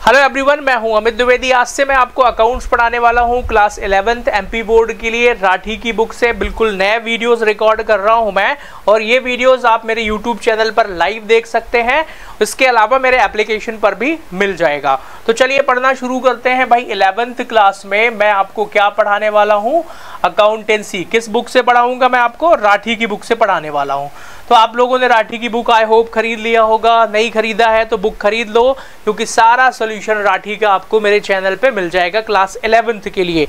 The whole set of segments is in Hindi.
हेलो एवरीवन, मैं हूं अमित द्विवेदी। आज से मैं आपको अकाउंट्स पढ़ाने वाला हूं क्लास 11th एमपी बोर्ड के लिए। राठी की बुक से बिल्कुल नए वीडियोस रिकॉर्ड कर रहा हूं मैं, और ये वीडियोस आप मेरे यूट्यूब चैनल पर लाइव देख सकते हैं। इसके अलावा मेरे एप्लीकेशन पर भी मिल जाएगा। तो चलिए पढ़ना शुरू करते हैं। भाई 11th क्लास में मैं आपको क्या पढ़ाने वाला हूँ? अकाउंटेंसी। किस बुक से पढ़ाऊंगा मैं आपको? राठी की बुक से पढ़ाने वाला हूँ। तो आप लोगों ने राठी की बुक आई होप खरीद लिया होगा। नहीं खरीदा है तो बुक खरीद लो, क्योंकि सारा सोल्यूशन राठी का आपको मेरे चैनल पे मिल जाएगा क्लास 11th के लिए।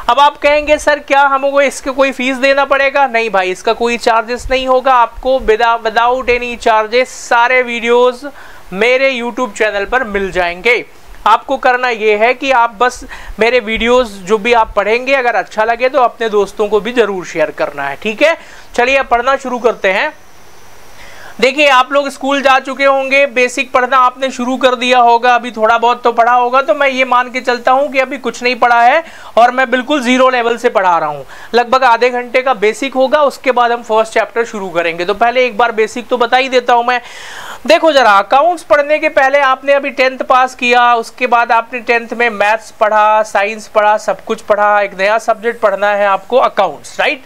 अब आप कहेंगे सर क्या हमको इसके कोई फीस देना पड़ेगा? नहीं भाई, इसका कोई चार्जेस नहीं होगा। आपको विदाउट एनी चार्जेस सारे वीडियोस मेरे यूट्यूब चैनल पर मिल जाएंगे। आपको करना ये है कि आप बस मेरे वीडियोस जो भी आप पढ़ेंगे, अगर अच्छा लगे तो अपने दोस्तों को भी जरूर शेयर करना है, ठीक है? चलिए अब पढ़ना शुरू करते हैं। देखिए, आप लोग स्कूल जा चुके होंगे, बेसिक पढ़ना आपने शुरू कर दिया होगा, अभी थोड़ा बहुत तो पढ़ा होगा। तो मैं ये मान के चलता हूँ कि अभी कुछ नहीं पढ़ा है और मैं बिल्कुल जीरो लेवल से पढ़ा रहा हूँ। लगभग आधे घंटे का बेसिक होगा, उसके बाद हम फर्स्ट चैप्टर शुरू करेंगे। तो पहले एक बार बेसिक तो बता ही देता हूँ मैं। देखो जरा, अकाउंट्स पढ़ने के पहले आपने अभी 10th पास किया, उसके बाद आपने 10th में मैथ्स पढ़ा, साइंस पढ़ा, सब कुछ पढ़ा। एक नया सब्जेक्ट पढ़ना है आपको, अकाउंट्स, राइट?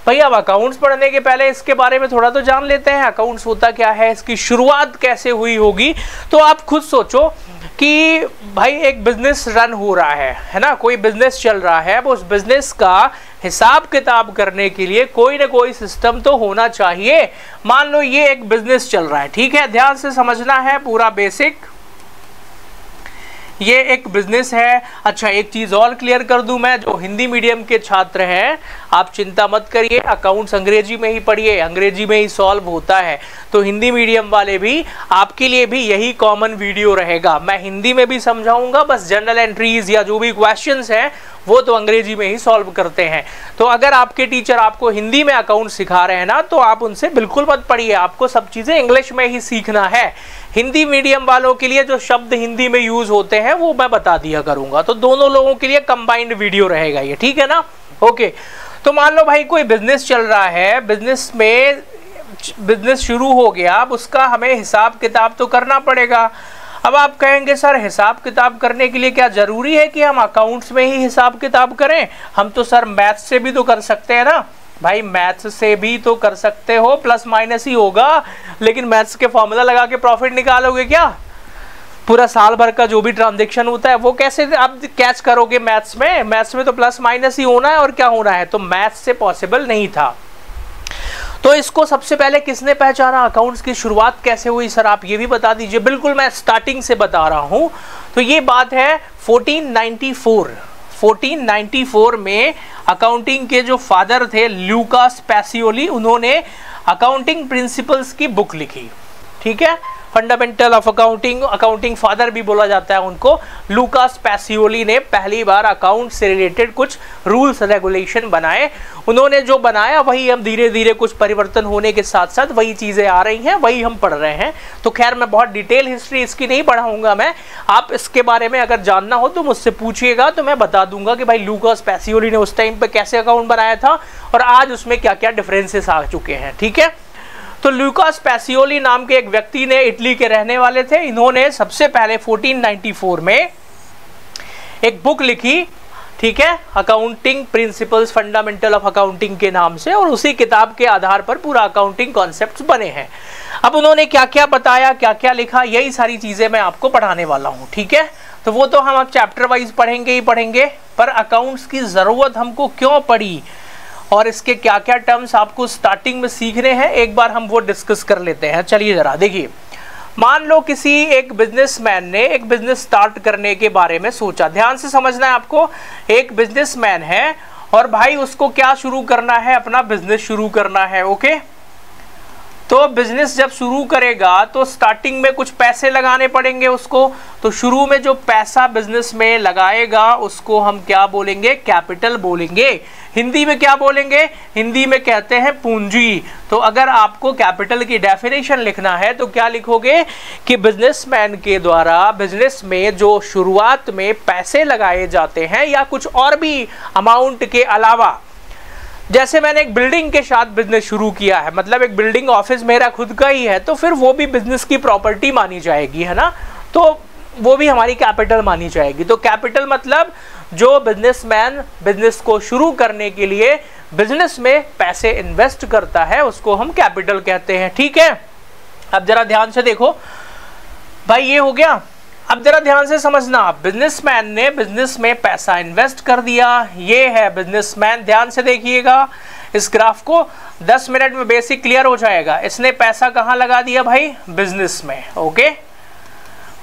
भैया अब अकाउंट्स पढ़ने के पहले इसके बारे में थोड़ा तो जान लेते हैं। अकाउंट्स होता क्या है, इसकी शुरुआत कैसे हुई होगी। तो आप खुद सोचो कि भाई एक बिजनेस रन हो रहा है ना, कोई बिजनेस चल रहा है। अब उस बिजनेस का हिसाब किताब करने के लिए कोई ना कोई सिस्टम तो होना चाहिए। मान लो ये एक बिजनेस चल रहा है, ठीक है? ध्यान से समझना है पूरा बेसिक। ये एक बिजनेस है। अच्छा, एक चीज और क्लियर कर दूं मैं, जो हिंदी मीडियम के छात्र हैं आप चिंता मत करिए, अकाउंट्स अंग्रेजी में ही पढ़िए, अंग्रेजी में ही सॉल्व होता है। तो हिंदी मीडियम वाले भी, आपके लिए भी यही कॉमन वीडियो रहेगा। मैं हिंदी में भी समझाऊंगा, बस जनरल एंट्रीज या जो भी क्वेश्चंस हैं वो तो अंग्रेजी में ही सॉल्व करते हैं। तो अगर आपके टीचर आपको हिंदी में अकाउंट सिखा रहे हैं ना, तो आप उनसे बिल्कुल मत पढ़िए, आपको सब चीजें इंग्लिश में ही सीखना है। हिंदी मीडियम वालों के लिए जो शब्द हिंदी में यूज होते हैं वो मैं बता दिया करूंगा। तो दोनों लोगों के लिए कंबाइंड वीडियो रहेगा ये, ठीक है ना? ओके, तो मान लो भाई कोई बिजनेस चल रहा है, बिजनेस शुरू हो गया, अब उसका हमें हिसाब किताब तो करना पड़ेगा। अब आप कहेंगे सर हिसाब किताब करने के लिए क्या जरूरी है कि हम अकाउंट्स में ही हिसाब किताब करें? हम तो सर मैथ्स से भी तो कर सकते हैं ना। भाई मैथ्स से भी तो कर सकते हो, प्लस माइनस ही होगा, लेकिन मैथ्स के फॉर्मूला लगा के प्रॉफिट निकालोगे क्या? पूरा साल भर का जो भी ट्रांजैक्शन होता है वो कैसे आप कैच करोगे मैथ्स में? मैथ्स में तो प्लस माइनस ही होना है, और क्या होना है? तो मैथ्स से पॉसिबल नहीं था। तो इसको सबसे पहले किसने पहचाना? अकाउंट्स की शुरुआत कैसे हुई सर, आप ये भी बता दीजिए। बिल्कुल मैं स्टार्टिंग से बता रहा हूं। तो ये बात है 1494 में अकाउंटिंग के जो फादर थे लूकास पैसियोली, उन्होंने अकाउंटिंग प्रिंसिपल्स की बुक लिखी, ठीक है? फंडामेंटल ऑफ अकाउंटिंग फादर भी बोला जाता है उनको। लूकास पैसियोली ने पहली बार अकाउंट से रिलेटेड कुछ रूल्स रेगुलेशन बनाए। उन्होंने जो बनाया वही हम धीरे धीरे कुछ परिवर्तन होने के साथ साथ वही चीजें आ रही हैं, वही हम पढ़ रहे हैं। तो खैर मैं बहुत डिटेल हिस्ट्री इसकी नहीं पढ़ाऊंगा मैं। आप इसके बारे में अगर जानना हो तो मुझसे पूछिएगा, तो मैं बता दूंगा कि भाई लूकास पैसियोली ने उस टाइम पे कैसे अकाउंट बनाया था और आज उसमें क्या क्या डिफरेंसेस आ चुके हैं, ठीक है? तो लूकास पैसियोली नाम के एक व्यक्ति ने, इटली के रहने वाले थे, इन्होंने सबसे पहले 1494 में एक बुक लिखी, ठीक है? Accounting principles fundamental of accounting के नाम से, और उसी किताब के आधार पर पूरा अकाउंटिंग कॉन्सेप्ट्स बने हैं। अब उन्होंने क्या क्या बताया, क्या क्या लिखा, यही सारी चीजें मैं आपको पढ़ाने वाला हूँ, ठीक है? तो वो तो हम अब चैप्टर वाइज पढ़ेंगे ही पढ़ेंगे, पर अकाउंट्स की जरूरत हमको क्यों पड़ी और इसके क्या क्या टर्म्स आपको स्टार्टिंग में सीखने हैं, एक बार हम वो डिस्कस कर लेते हैं। चलिए जरा देखिए, मान लो किसी एक बिजनेसमैन ने एक बिजनेस स्टार्ट करने के बारे में सोचा। ध्यान से समझना है आपको। एक बिजनेसमैन है और भाई उसको क्या शुरू करना है? अपना बिजनेस शुरू करना है, ओके? तो बिजनेस जब शुरू करेगा तो स्टार्टिंग में कुछ पैसे लगाने पड़ेंगे उसको। तो शुरू में जो पैसा बिजनेस में लगाएगा उसको हम क्या बोलेंगे? कैपिटल बोलेंगे। हिंदी में क्या बोलेंगे? हिंदी में कहते हैं पूंजी। तो अगर आपको कैपिटल की डेफिनेशन लिखना है तो क्या लिखोगे कि बिजनेसमैन के द्वारा बिजनेस में जो शुरुआत में पैसे लगाए जाते हैं या कुछ और भी अमाउंट के अलावा, जैसे मैंने एक बिल्डिंग के साथ बिजनेस शुरू किया है, मतलब एक बिल्डिंग ऑफिस मेरा खुद का ही है, तो फिर वो भी बिजनेस की प्रॉपर्टी मानी जाएगी, है ना? तो वो भी हमारी कैपिटल मानी जाएगी। तो कैपिटल मतलब जो बिजनेसमैन बिजनेस को शुरू करने के लिए बिजनेस में पैसे इन्वेस्ट करता है उसको हम कैपिटल कहते हैं। ठीक है, अब जरा ध्यान से देखो भाई, ये हो गया। अब जरा ध्यान से समझना, बिजनेसमैन ने बिजनेस में पैसा इन्वेस्ट कर दिया, ये है बिजनेसमैन। ध्यान से देखिएगा इस ग्राफ को, 10 मिनट में बेसिक क्लियर हो जाएगा। इसने पैसा कहाँ लगा दिया भाई? बिजनेस में। ओके,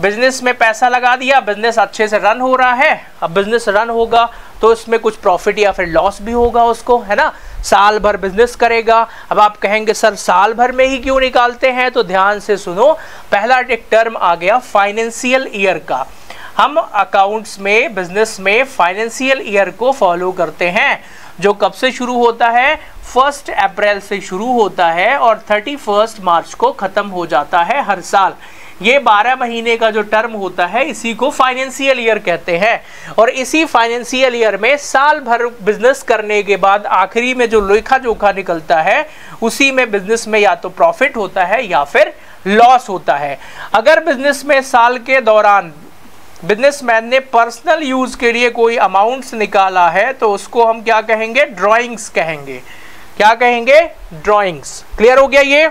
बिजनेस में पैसा लगा दिया, बिजनेस अच्छे से रन हो रहा है। अब बिजनेस रन होगा तो इसमें कुछ प्रॉफिट या फिर लॉस भी होगा उसको, है ना। साल भर बिजनेस करेगा। अब आप कहेंगे सर साल भर में ही क्यों निकालते हैं? तो ध्यान से सुनो, पहला एक टर्म आ गया फाइनेंशियल ईयर का। हम अकाउंट्स में बिजनेस में फाइनेंशियल ईयर को फॉलो करते हैं, जो कब से शुरू होता है? 1 अप्रैल से शुरू होता है और 31 मार्च को खत्म हो जाता है हर साल। ये 12 महीने का जो टर्म होता है इसी को फाइनेंशियल ईयर कहते हैं। और इसी फाइनेंशियल ईयर में साल भर बिजनेस करने के बाद आखिरी में जो लेखा जोखा निकलता है उसी में बिजनेस में या तो प्रॉफिट होता है या फिर लॉस होता है। अगर बिजनेस में साल के दौरान बिजनेसमैन ने पर्सनल यूज के लिए कोई अमाउंट्स निकाला है तो उसको हम क्या कहेंगे? ड्रॉइंग्स कहेंगे। क्या कहेंगे? ड्रॉइंग्स। क्लियर हो गया? ये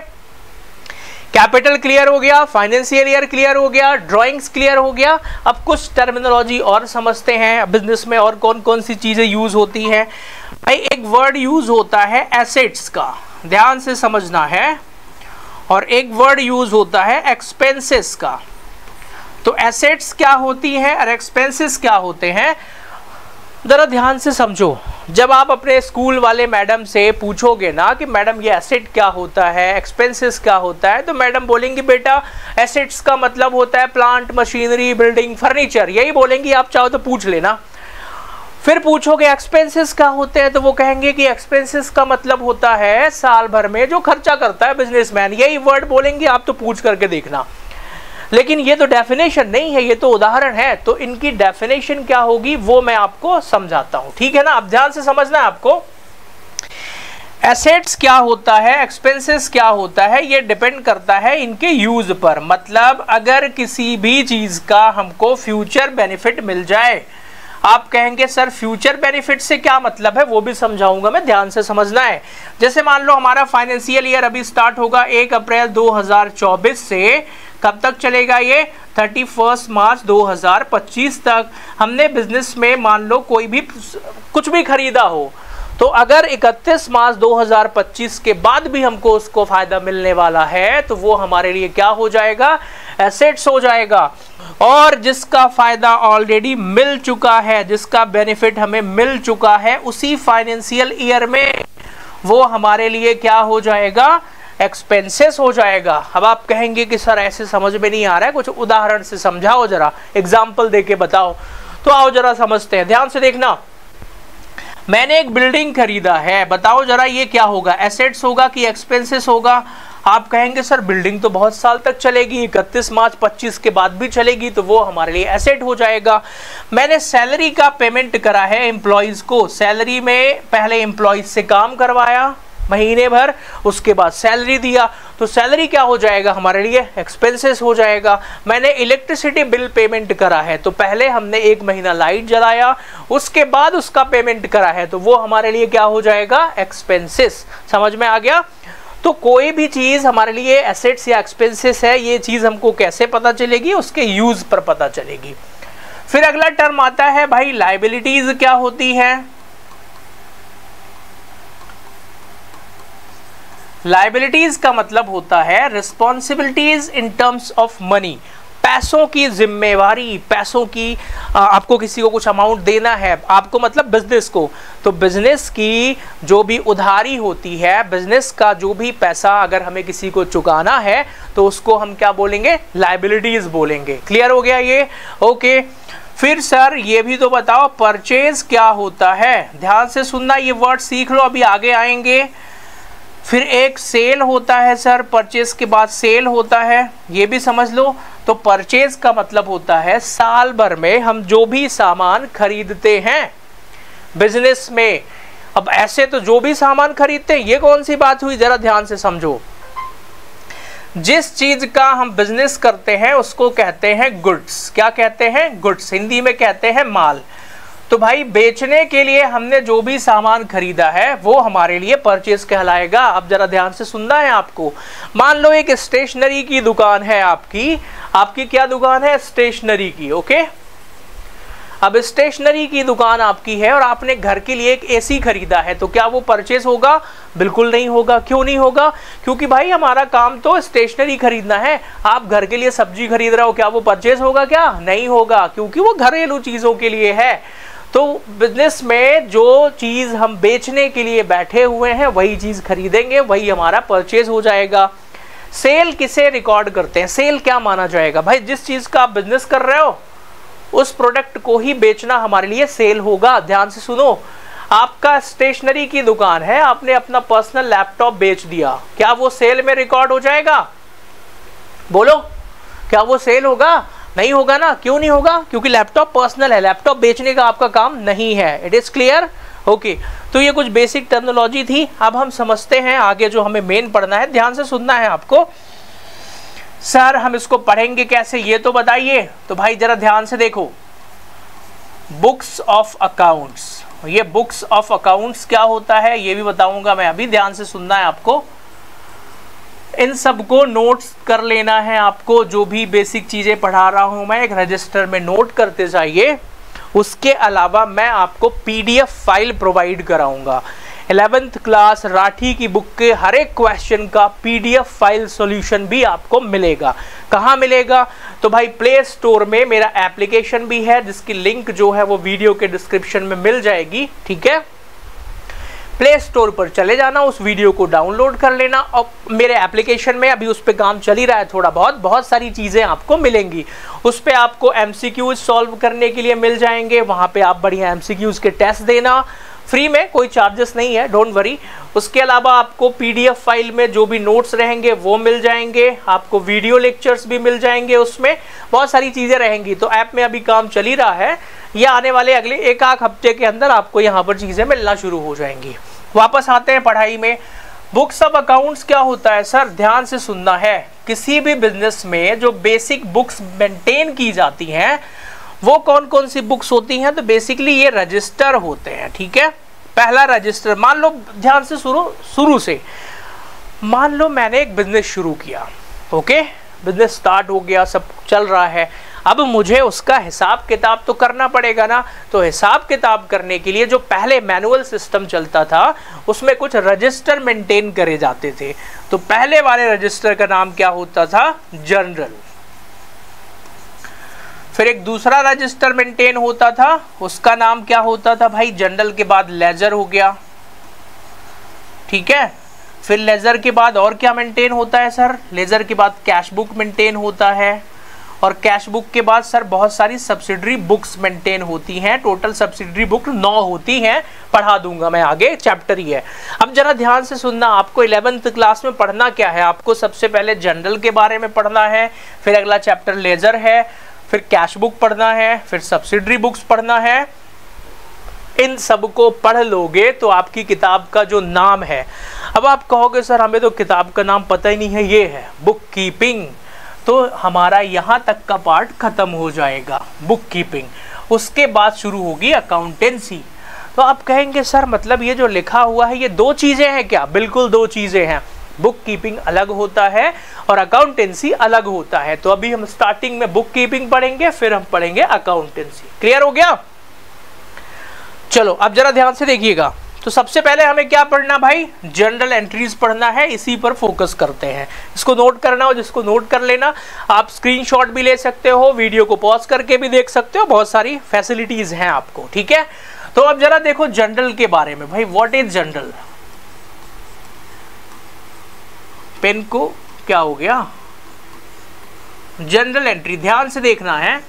कैपिटल क्लियर हो गया, फाइनेंशियल ईयर क्लियर हो गया, ड्राइंग्स क्लियर हो गया। अब कुछ टर्मिनोलॉजी और समझते हैं बिजनेस में और कौन कौन सी चीजें यूज होती हैं। भाई एक वर्ड यूज होता है एसेट्स का, ध्यान से समझना है, और एक वर्ड यूज होता है एक्सपेंसेस का। तो एसेट्स क्या होती हैं और एक्सपेंसेस क्या होते हैं, जरा ध्यान से समझो। जब आप अपने स्कूल वाले मैडम से पूछोगे ना कि मैडम ये एसेट क्या होता है, एक्सपेंसेस क्या होता है, तो मैडम बोलेंगी बेटा एसेट्स का मतलब होता है प्लांट, मशीनरी, बिल्डिंग, फर्नीचर, यही बोलेंगी। आप चाहो तो पूछ लेना। फिर पूछोगे एक्सपेंसेस क्या होते हैं, तो वो कहेंगे कि एक्सपेंसेस का मतलब होता है साल भर में जो खर्चा करता है बिजनेसमैन, यही वर्ड बोलेंगे। आप तो पूछ करके देखना। लेकिन ये तो डेफिनेशन नहीं है, ये तो उदाहरण है। तो इनकी डेफिनेशन क्या होगी वो मैं आपको समझाता हूं, ठीक है ना। अब ध्यान से समझना है आपको। एसेट्स क्या होता है, एक्सपेंसेस क्या होता है, ये डिपेंड करता है इनके यूज पर। मतलब अगर किसी भी चीज का हमको फ्यूचर बेनिफिट मिल जाए, आप कहेंगे सर फ्यूचर बेनिफिट से क्या मतलब है, वो भी समझाऊंगा मैं, ध्यान से समझना है। जैसे मान लो हमारा फाइनेंशियल ईयर अभी स्टार्ट होगा 1 अप्रैल 2024 से, कब तक चलेगा ये? 31 मार्च 2025 तक। हमने बिजनेस में मान लो कोई भी कुछ भी खरीदा हो, तो अगर 31 मार्च 2025 के बाद भी हमको उसको फायदा मिलने वाला है तो वो हमारे लिए क्या हो जाएगा? एसेट्स हो जाएगा। और जिसका फायदा ऑलरेडी मिल चुका है, जिसका बेनिफिट हमें मिल चुका है उसी फाइनेंशियल ईयर में, वो हमारे लिए क्या हो जाएगा? एक्सपेंसेस हो जाएगा। अब आप कहेंगे कि सर ऐसे समझ में नहीं आ रहा है, कुछ उदाहरण से समझाओ, जरा एग्जाम्पल देके बताओ। तो आओ जरा समझते हैं, ध्यान से देखना। मैंने एक बिल्डिंग खरीदा है, बताओ जरा ये क्या होगा? एसेट्स होगा कि एक्सपेंसेस होगा? आप कहेंगे सर बिल्डिंग तो बहुत साल तक चलेगी, 31 मार्च 25 के बाद भी चलेगी, तो वो हमारे लिए एसेट हो जाएगा। मैंने सैलरी का पेमेंट करा है एम्प्लॉयज को, सैलरी में पहले एम्प्लॉयज से काम करवाया महीने भर, उसके बाद सैलरी दिया, तो सैलरी क्या हो जाएगा हमारे लिए? एक्सपेंसेस हो जाएगा। मैंने इलेक्ट्रिसिटी बिल पेमेंट करा है, तो पहले हमने 1 महीना लाइट जलाया, उसके बाद उसका पेमेंट करा है, तो वो हमारे लिए क्या हो जाएगा? एक्सपेंसेस। समझ में आ गया? तो कोई भी चीज हमारे लिए एसेट्स या एक्सपेंसेस है, ये चीज हमको कैसे पता चलेगी? उसके यूज पर पता चलेगी। फिर अगला टर्म आता है भाई लायबिलिटीज क्या होती है? लायबिलिटीज का मतलब होता है responsibilities in terms of money, पैसों की जिम्मेवारी, पैसों की आपको किसी को कुछ अमाउंट देना है, आपको मतलब बिजनेस को, तो बिजनेस की जो भी उधारी होती है, बिजनेस का जो भी पैसा अगर हमें किसी को चुकाना है तो उसको हम क्या बोलेंगे? लायबिलिटीज बोलेंगे। क्लियर हो गया ये? ओके। फिर सर ये भी तो बताओ परचेज क्या होता है? ध्यान से सुनना, ये वर्ड सीख लो, अभी आगे आएंगे। फिर एक सेल होता है सर, परचेज के बाद सेल होता है, ये भी समझ लो। तो परचेज का मतलब होता है साल भर में हम जो भी सामान खरीदते हैं बिजनेस में। अब ऐसे तो जो भी सामान खरीदते हैं, ये कौन सी बात हुई, जरा ध्यान से समझो। जिस चीज का हम बिजनेस करते हैं उसको कहते हैं गुड्स। क्या कहते हैं? गुड्स। हिंदी में कहते हैं माल। तो भाई बेचने के लिए हमने जो भी सामान खरीदा है वो हमारे लिए परचेज कहलाएगा। अब जरा ध्यान से सुनना है आपको। मान लो एक स्टेशनरी की दुकान है आपकी क्या दुकान है? स्टेशनरी की। ओके, अब स्टेशनरी की दुकान आपकी है और आपने घर के लिए एक एसी खरीदा है, तो क्या वो परचेज होगा? बिल्कुल नहीं होगा। क्यों नहीं होगा? क्योंकि भाई हमारा काम तो स्टेशनरी खरीदना है। आप घर के लिए सब्जी खरीद रहे हो, क्या वो परचेज होगा? क्या नहीं होगा, क्योंकि वो घरेलू चीजों के लिए है। तो बिजनेस में जो चीज हम बेचने के लिए बैठे हुए हैं वही चीज खरीदेंगे, वही हमारा परचेज हो जाएगा। सेल किसे रिकॉर्ड करते हैं? सेल क्या माना जाएगा? भाई जिस चीज का आप बिजनेस कर रहे हो उस प्रोडक्ट को ही बेचना हमारे लिए सेल होगा। ध्यान से सुनो, आपका स्टेशनरी की दुकान है, आपने अपना पर्सनल लैपटॉप बेच दिया, क्या वो सेल में रिकॉर्ड हो जाएगा? बोलो, क्या वो सेल होगा? नहीं होगा ना। क्यों नहीं होगा? क्योंकि लैपटॉप पर्सनल है, लैपटॉप बेचने का आपका काम नहीं है। It is clear? ओके, तो ये कुछ बेसिक टर्मिनोलॉजी थी। अब हम समझते हैं आगे जो हमें मेन पढ़ना है। ध्यान से सुनना है आपको। सर हम इसको पढ़ेंगे कैसे, ये तो बताइए। तो भाई जरा ध्यान से देखो, बुक्स ऑफ अकाउंट्स। ये बुक्स ऑफ अकाउंट्स क्या होता है ये भी बताऊंगा मैं अभी। ध्यान से सुनना है आपको। इन सबको नोट्स कर लेना है आपको। जो भी बेसिक चीजें पढ़ा रहा हूं मैं एक रजिस्टर में नोट करते जाइए। उसके अलावा मैं आपको पीडीएफ फाइल प्रोवाइड कराऊंगा। 11th क्लास राठी की बुक के हर एक क्वेश्चन का पीडीएफ फाइल सॉल्यूशन भी आपको मिलेगा। कहाँ मिलेगा? तो भाई प्ले स्टोर में मेरा एप्लीकेशन भी है, जिसकी लिंक जो है वो वीडियो के डिस्क्रिप्शन में मिल जाएगी। ठीक है, प्ले स्टोर पर चले जाना, उस वीडियो को डाउनलोड कर लेना और मेरे एप्लीकेशन में अभी उस पर काम चल ही रहा है थोड़ा बहुत सारी चीज़ें आपको मिलेंगी। उस पर आपको एमसीक्यूज सॉल्व करने के लिए मिल जाएंगे। वहाँ पे आप बढ़िया एमसीक्यूज के टेस्ट देना, फ्री में, कोई चार्जेस नहीं है, डोंट वरी। उसके अलावा आपको पीडीएफ फाइल में जो भी नोट्स रहेंगे वो मिल जाएंगे, आपको वीडियो लेक्चर्स भी मिल जाएंगे, उसमें बहुत सारी चीज़ें रहेंगी। तो ऐप में अभी काम चल ही रहा है, ये आने वाले अगले एक आध हफ्ते के अंदर आपको यहाँ पर चीज़ें मिलना शुरू हो जाएंगी। वापस आते हैं पढ़ाई में। बुक्स ऑफ अकाउंट्स क्या होता है सर? ध्यान से सुनना है। किसी भी बिजनेस में जो बेसिक बुक्स मेंटेन की जाती हैं वो कौन कौन सी बुक्स होती हैं? तो बेसिकली ये रजिस्टर होते हैं। ठीक है, पहला रजिस्टर, मान लो ध्यान से शुरू से मान लो मैंने एक बिजनेस शुरू किया। ओके, बिजनेस स्टार्ट हो गया, सब चल रहा है। अब मुझे उसका हिसाब किताब तो करना पड़ेगा ना। तो हिसाब किताब करने के लिए जो पहले मैनुअल सिस्टम चलता था उसमें कुछ रजिस्टर मेंटेन करे जाते थे। तो पहले वाले रजिस्टर का नाम क्या होता था? जर्नल। फिर एक दूसरा रजिस्टर मेंटेन होता था, उसका नाम क्या होता था भाई? जर्नल के बाद लेजर हो गया। ठीक है, फिर लेजर के बाद और क्या मेंटेन होता है सर? लेजर के बाद कैश बुक मेंटेन होता है, और कैश बुक के बाद सर बहुत सारी सब्सिडरी बुक्स मेंटेन होती हैं। टोटल सब्सिडरी बुक 9 होती हैं, पढ़ा दूंगा मैं आगे, चैप्टर ही है। अब जरा ध्यान से सुनना, आपको 11th क्लास में पढ़ना क्या है? आपको सबसे पहले जनरल के बारे में पढ़ना है, फिर अगला चैप्टर लेजर है, फिर कैश बुक पढ़ना है, फिर सब्सिडरी बुक्स पढ़ना है। इन सबको पढ़ लोगे तो आपकी किताब का जो नाम है, अब आप कहोगे सर हमें तो किताब का नाम पता ही नहीं है, ये है बुक कीपिंग। तो हमारा यहाँ तक का पार्ट खत्म हो जाएगा, बुक कीपिंग। उसके बाद शुरू होगी अकाउंटेंसी। तो आप कहेंगे सर मतलब ये जो लिखा हुआ है ये 2 चीजें हैं क्या? बिल्कुल 2 चीजें हैं। बुक कीपिंग अलग होता है और अकाउंटेंसी अलग होता है। तो अभी हम स्टार्टिंग में बुक कीपिंग पढ़ेंगे, फिर हम पढ़ेंगे अकाउंटेंसी। क्लियर हो गया? चलो अब जरा ध्यान से देखिएगा। तो सबसे पहले हमें क्या पढ़ना भाई? जनरल एंट्रीज पढ़ना है, इसी पर फोकस करते हैं। इसको नोट करना हो जिसको नोट कर लेना, आप स्क्रीनशॉट भी ले सकते हो, वीडियो को पॉज करके भी देख सकते हो, बहुत सारी फैसिलिटीज हैं आपको। ठीक है, तो अब जरा देखो जनरल के बारे में। भाई व्हाट इज जनरल? पेन को क्या हो गया? जनरल एंट्री, ध्यान से देखना है।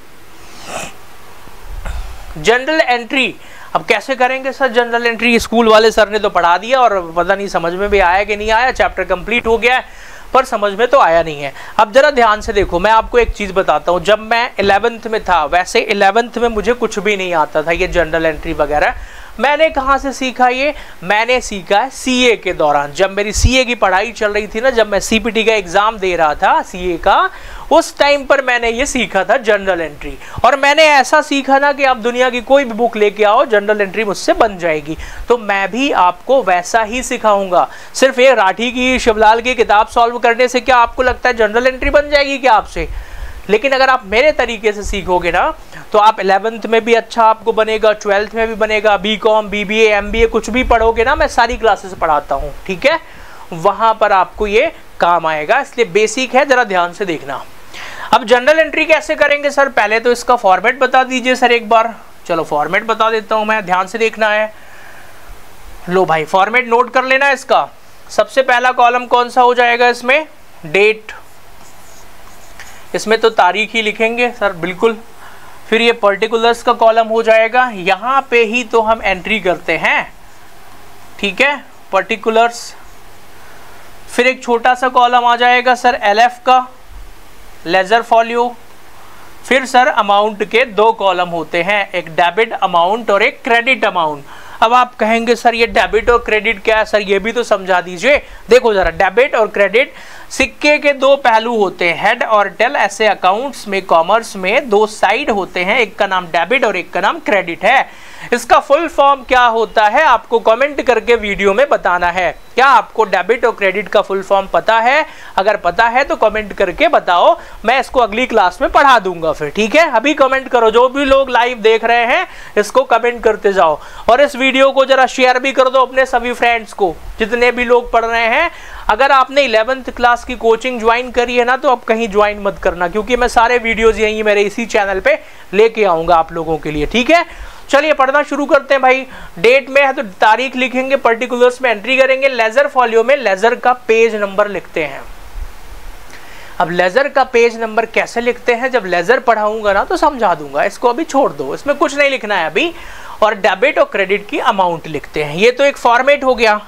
जनरल एंट्री अब कैसे करेंगे सर जनरल एंट्री? स्कूल वाले सर ने तो पढ़ा दिया और पता नहीं समझ में भी आया कि नहीं आया, चैप्टर कंप्लीट हो गया है पर समझ में तो आया नहीं है। अब जरा ध्यान से देखो, मैं आपको एक चीज़ बताता हूँ। जब मैं 11th में था, वैसे 11th में मुझे कुछ भी नहीं आता था ये जनरल एंट्री वगैरह। मैंने कहाँ से सीखा ये? मैंने सीखा है सीए के दौरान, जब मेरी सीए की पढ़ाई चल रही थी ना, जब मैं सीपीटी का एग्जाम दे रहा था सीए का, उस टाइम पर मैंने ये सीखा था जनरल एंट्री। और मैंने ऐसा सीखा ना कि आप दुनिया की कोई भी बुक लेके आओ, जनरल एंट्री मुझसे बन जाएगी। तो मैं भी आपको वैसा ही सिखाऊंगा। सिर्फ ये राठी की, शिवलाल की किताब सॉल्व करने से क्या आपको लगता है जनरल एंट्री बन जाएगी क्या आपसे? लेकिन अगर आप मेरे तरीके से सीखोगे ना, तो आप 11th में भी अच्छा आपको बनेगा, 12th में भी बनेगा, बीकॉम, बीबीए, एमबीए कुछ भी पढ़ोगे ना, मैं सारी क्लासेस पढ़ाता हूँ, ठीक है, वहां पर आपको ये काम आएगा। इसलिए बेसिक है, जरा ध्यान से देखना। अब जनरल एंट्री कैसे करेंगे सर? पहले तो इसका फॉर्मेट बता दीजिए सर एक बार। चलो फॉर्मेट बता देता हूं मैं, ध्यान से देखना है। लो भाई फॉर्मेट नोट कर लेना इसका। सबसे पहला कॉलम कौन सा हो जाएगा इसमें? डेट। इसमें तो तारीख ही लिखेंगे सर, बिल्कुल। फिर ये पर्टिकुलर्स का कॉलम हो जाएगा, यहां पे ही तो हम एंट्री करते हैं, ठीक है, पर्टिकुलर्स। फिर एक छोटा सा कॉलम आ जाएगा सर एलएफ का, लेजर फॉलियो। फिर सर अमाउंट के 2 कॉलम होते हैं, एक डेबिट अमाउंट और एक क्रेडिट अमाउंट। अब आप कहेंगे सर ये डेबिट और क्रेडिट क्या है सर, ये भी तो समझा दीजिए। देखो जरा, डेबिट और क्रेडिट सिक्के के 2 पहलू होते हैं, हेड और टेल। ऐसे अकाउंट्स में, कॉमर्स में 2 साइड होते हैं, एक का नाम डेबिट और एक का नाम क्रेडिट है। इसका फुल फॉर्म क्या होता है आपको कमेंट करके वीडियो में बताना है। क्या आपको डेबिट और क्रेडिट का फुल फॉर्म पता है? अगर पता है तो कमेंट करके बताओ, मैं इसको अगली क्लास में पढ़ा दूंगा फिर, ठीक है। अभी कमेंट करो, जो भी लोग लाइव देख रहे हैं इसको कमेंट करते जाओ, और इस वीडियो को जरा शेयर भी कर दो अपने सभी फ्रेंड्स को, जितने भी लोग पढ़ रहे हैं। अगर आपने 11th क्लास की कोचिंग ज्वाइन करी है ना, तो अब कहीं ज्वाइन मत करना, क्योंकि मैं सारे वीडियोज यहीं मेरे इसी चैनल पे लेके आऊंगा आप लोगों के लिए, ठीक है। चलिए पढ़ना शुरू करते हैं भाई। डेट में है तो तारीख लिखेंगे, पर्टिकुलर्स में एंट्री करेंगे, लेजर फॉलियो में लेजर का पेज नंबर लिखते हैं। अब लेजर का पेज नंबर कैसे लिखते हैं, जब लेजर पढ़ाऊंगा ना तो समझा दूंगा, इसको अभी छोड़ दो, इसमें कुछ नहीं लिखना है अभी। और डेबिट और क्रेडिट की अमाउंट लिखते हैं। ये तो एक फॉर्मेट हो गया।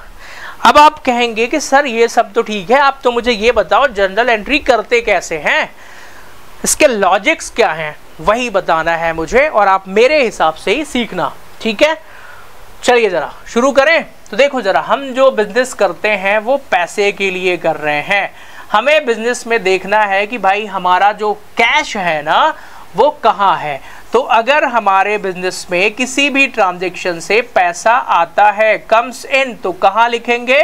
अब आप कहेंगे कि सर ये सब तो ठीक है, आप तो मुझे ये बताओ जनरल एंट्री करते कैसे हैं, इसके लॉजिक्स क्या हैं, वही बताना है मुझे, और आप मेरे हिसाब से ही सीखना, ठीक है। चलिए जरा शुरू करें। तो देखो जरा, हम जो बिजनेस करते हैं वो पैसे के लिए कर रहे हैं। हमें बिजनेस में देखना है कि भाई हमारा जो कैश है ना वो कहाँ है। तो अगर हमारे बिजनेस में किसी भी ट्रांजैक्शन से पैसा आता है, कम्स इन, तो कहाँ लिखेंगे?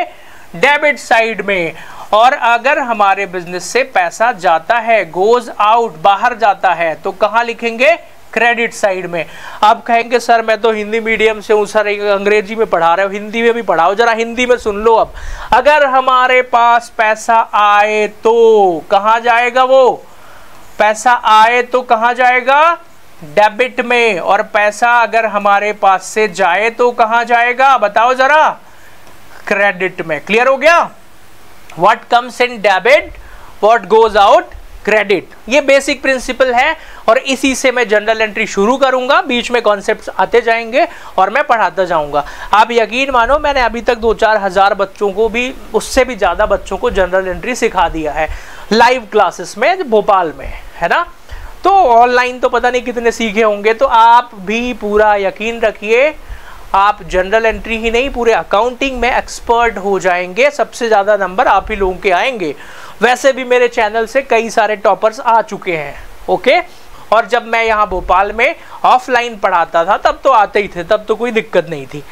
डेबिट साइड में। और अगर हमारे बिजनेस से पैसा जाता है, गोज आउट, बाहर जाता है, तो कहाँ लिखेंगे? क्रेडिट साइड में। आप कहेंगे सर मैं तो हिंदी मीडियम से हूँ सर, अंग्रेजी में पढ़ा रहे हो, हिंदी में भी पढ़ाओ, जरा हिंदी में सुन लो। अब अगर हमारे पास पैसा आए तो कहाँ जाएगा? वो पैसा आए तो कहाँ जाएगा? डेबिट में। और पैसा अगर हमारे पास से जाए तो कहाँ जाएगा? बताओ जरा, क्रेडिट में। क्लियर हो गया? What comes in debit, what goes out credit. ये बेसिक प्रिंसिपल है, और इसी से मैं जनरल एंट्री शुरू करूंगा, बीच में कॉन्सेप्ट्स आते जाएंगे और मैं पढ़ाता जाऊंगा। आप यकीन मानो, मैंने अभी तक 2-4 हज़ार बच्चों को भी, उससे भी ज़्यादा बच्चों को जनरल एंट्री सिखा दिया है लाइव क्लासेस में, भोपाल में, है ना। तो ऑनलाइन तो पता नहीं कितने सीखे होंगे। तो आप भी पूरा यकीन रखिए, आप जनरल एंट्री ही नहीं, पूरे अकाउंटिंग में एक्सपर्ट हो जाएंगे। सबसे ज़्यादा नंबर आप ही लोगों के आएंगे। वैसे भी मेरे चैनल से कई सारे टॉपर्स आ चुके हैं, ओके। और जब मैं यहाँ भोपाल में ऑफलाइन पढ़ाता था तब तो आते ही थे, तब तो कोई दिक्कत नहीं थी।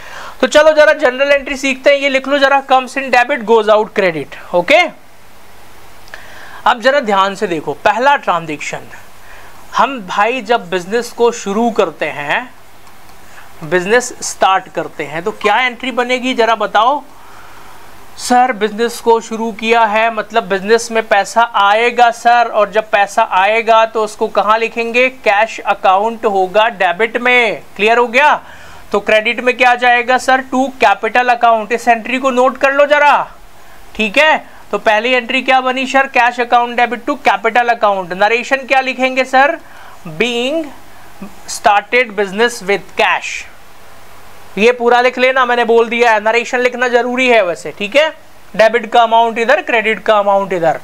तो चलो जरा जनरल एंट्री सीखते हैं। ये लिख लो जरा, comes in debit, goes out credit, okay. अब जरा ध्यान से देखो, पहला ट्रांजैक्शन, हम भाई जब बिजनेस को शुरू करते हैं, बिजनेस स्टार्ट करते हैं, तो क्या एंट्री बनेगी जरा बताओ। सर बिजनेस को शुरू किया है मतलब बिजनेस में पैसा आएगा सर, और जब पैसा आएगा तो उसको कहाँ लिखेंगे? कैश अकाउंट होगा डेबिट में। क्लियर हो गया? तो क्रेडिट में क्या जाएगा सर? To capital account. इस एंट्री को नोट कर लो जरा, ठीक है। तो पहली एंट्री क्या बनी sir? Cash account debit to capital account. Narration क्या लिखेंगे sir? Being started business with cash. ये पूरा लिख लेना, मैंने बोल दिया है, नरेशन लिखना जरूरी है वैसे, ठीक है। डेबिट का अमाउंट इधर, क्रेडिट का अमाउंट इधर।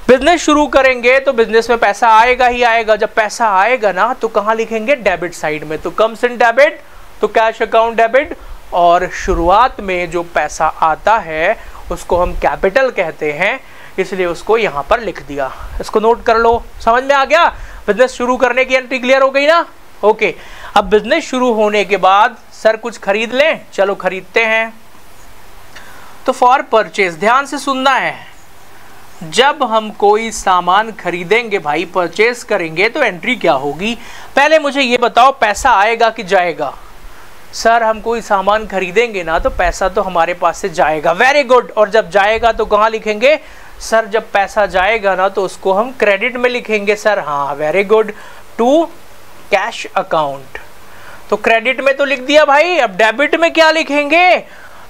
बिजनेस शुरू करेंगे तो बिजनेस में पैसा आएगा ही आएगा। जब पैसा आएगा ना तो कहाँ लिखेंगे? डेबिट साइड में। तो कम्स इन डेबिट, तो कैश अकाउंट डेबिट, और शुरुआत में जो पैसा आता है उसको हम कैपिटल कहते हैं, इसलिए उसको यहाँ पर लिख दिया। इसको नोट कर लो, समझ में आ गया? बिजनेस शुरू करने की एंट्री क्लियर हो गई ना? ओके, अब बिजनेस शुरू होने के बाद सर कुछ खरीद लें, चलो खरीदते हैं। तो फॉर परचेज, ध्यान से सुनना है, जब हम कोई सामान खरीदेंगे भाई, परचेज करेंगे, तो एंट्री क्या होगी? पहले मुझे ये बताओ, पैसा आएगा कि जाएगा? सर हम कोई सामान खरीदेंगे ना तो पैसा तो हमारे पास से जाएगा। Very good. और जब जाएगा तो कहाँ लिखेंगे? सर जब पैसा जाएगा ना तो उसको हम क्रेडिट में लिखेंगे। सर हाँ, very good, to cash account. तो क्रेडिट में तो लिख दिया भाई, अब डेबिट में क्या लिखेंगे?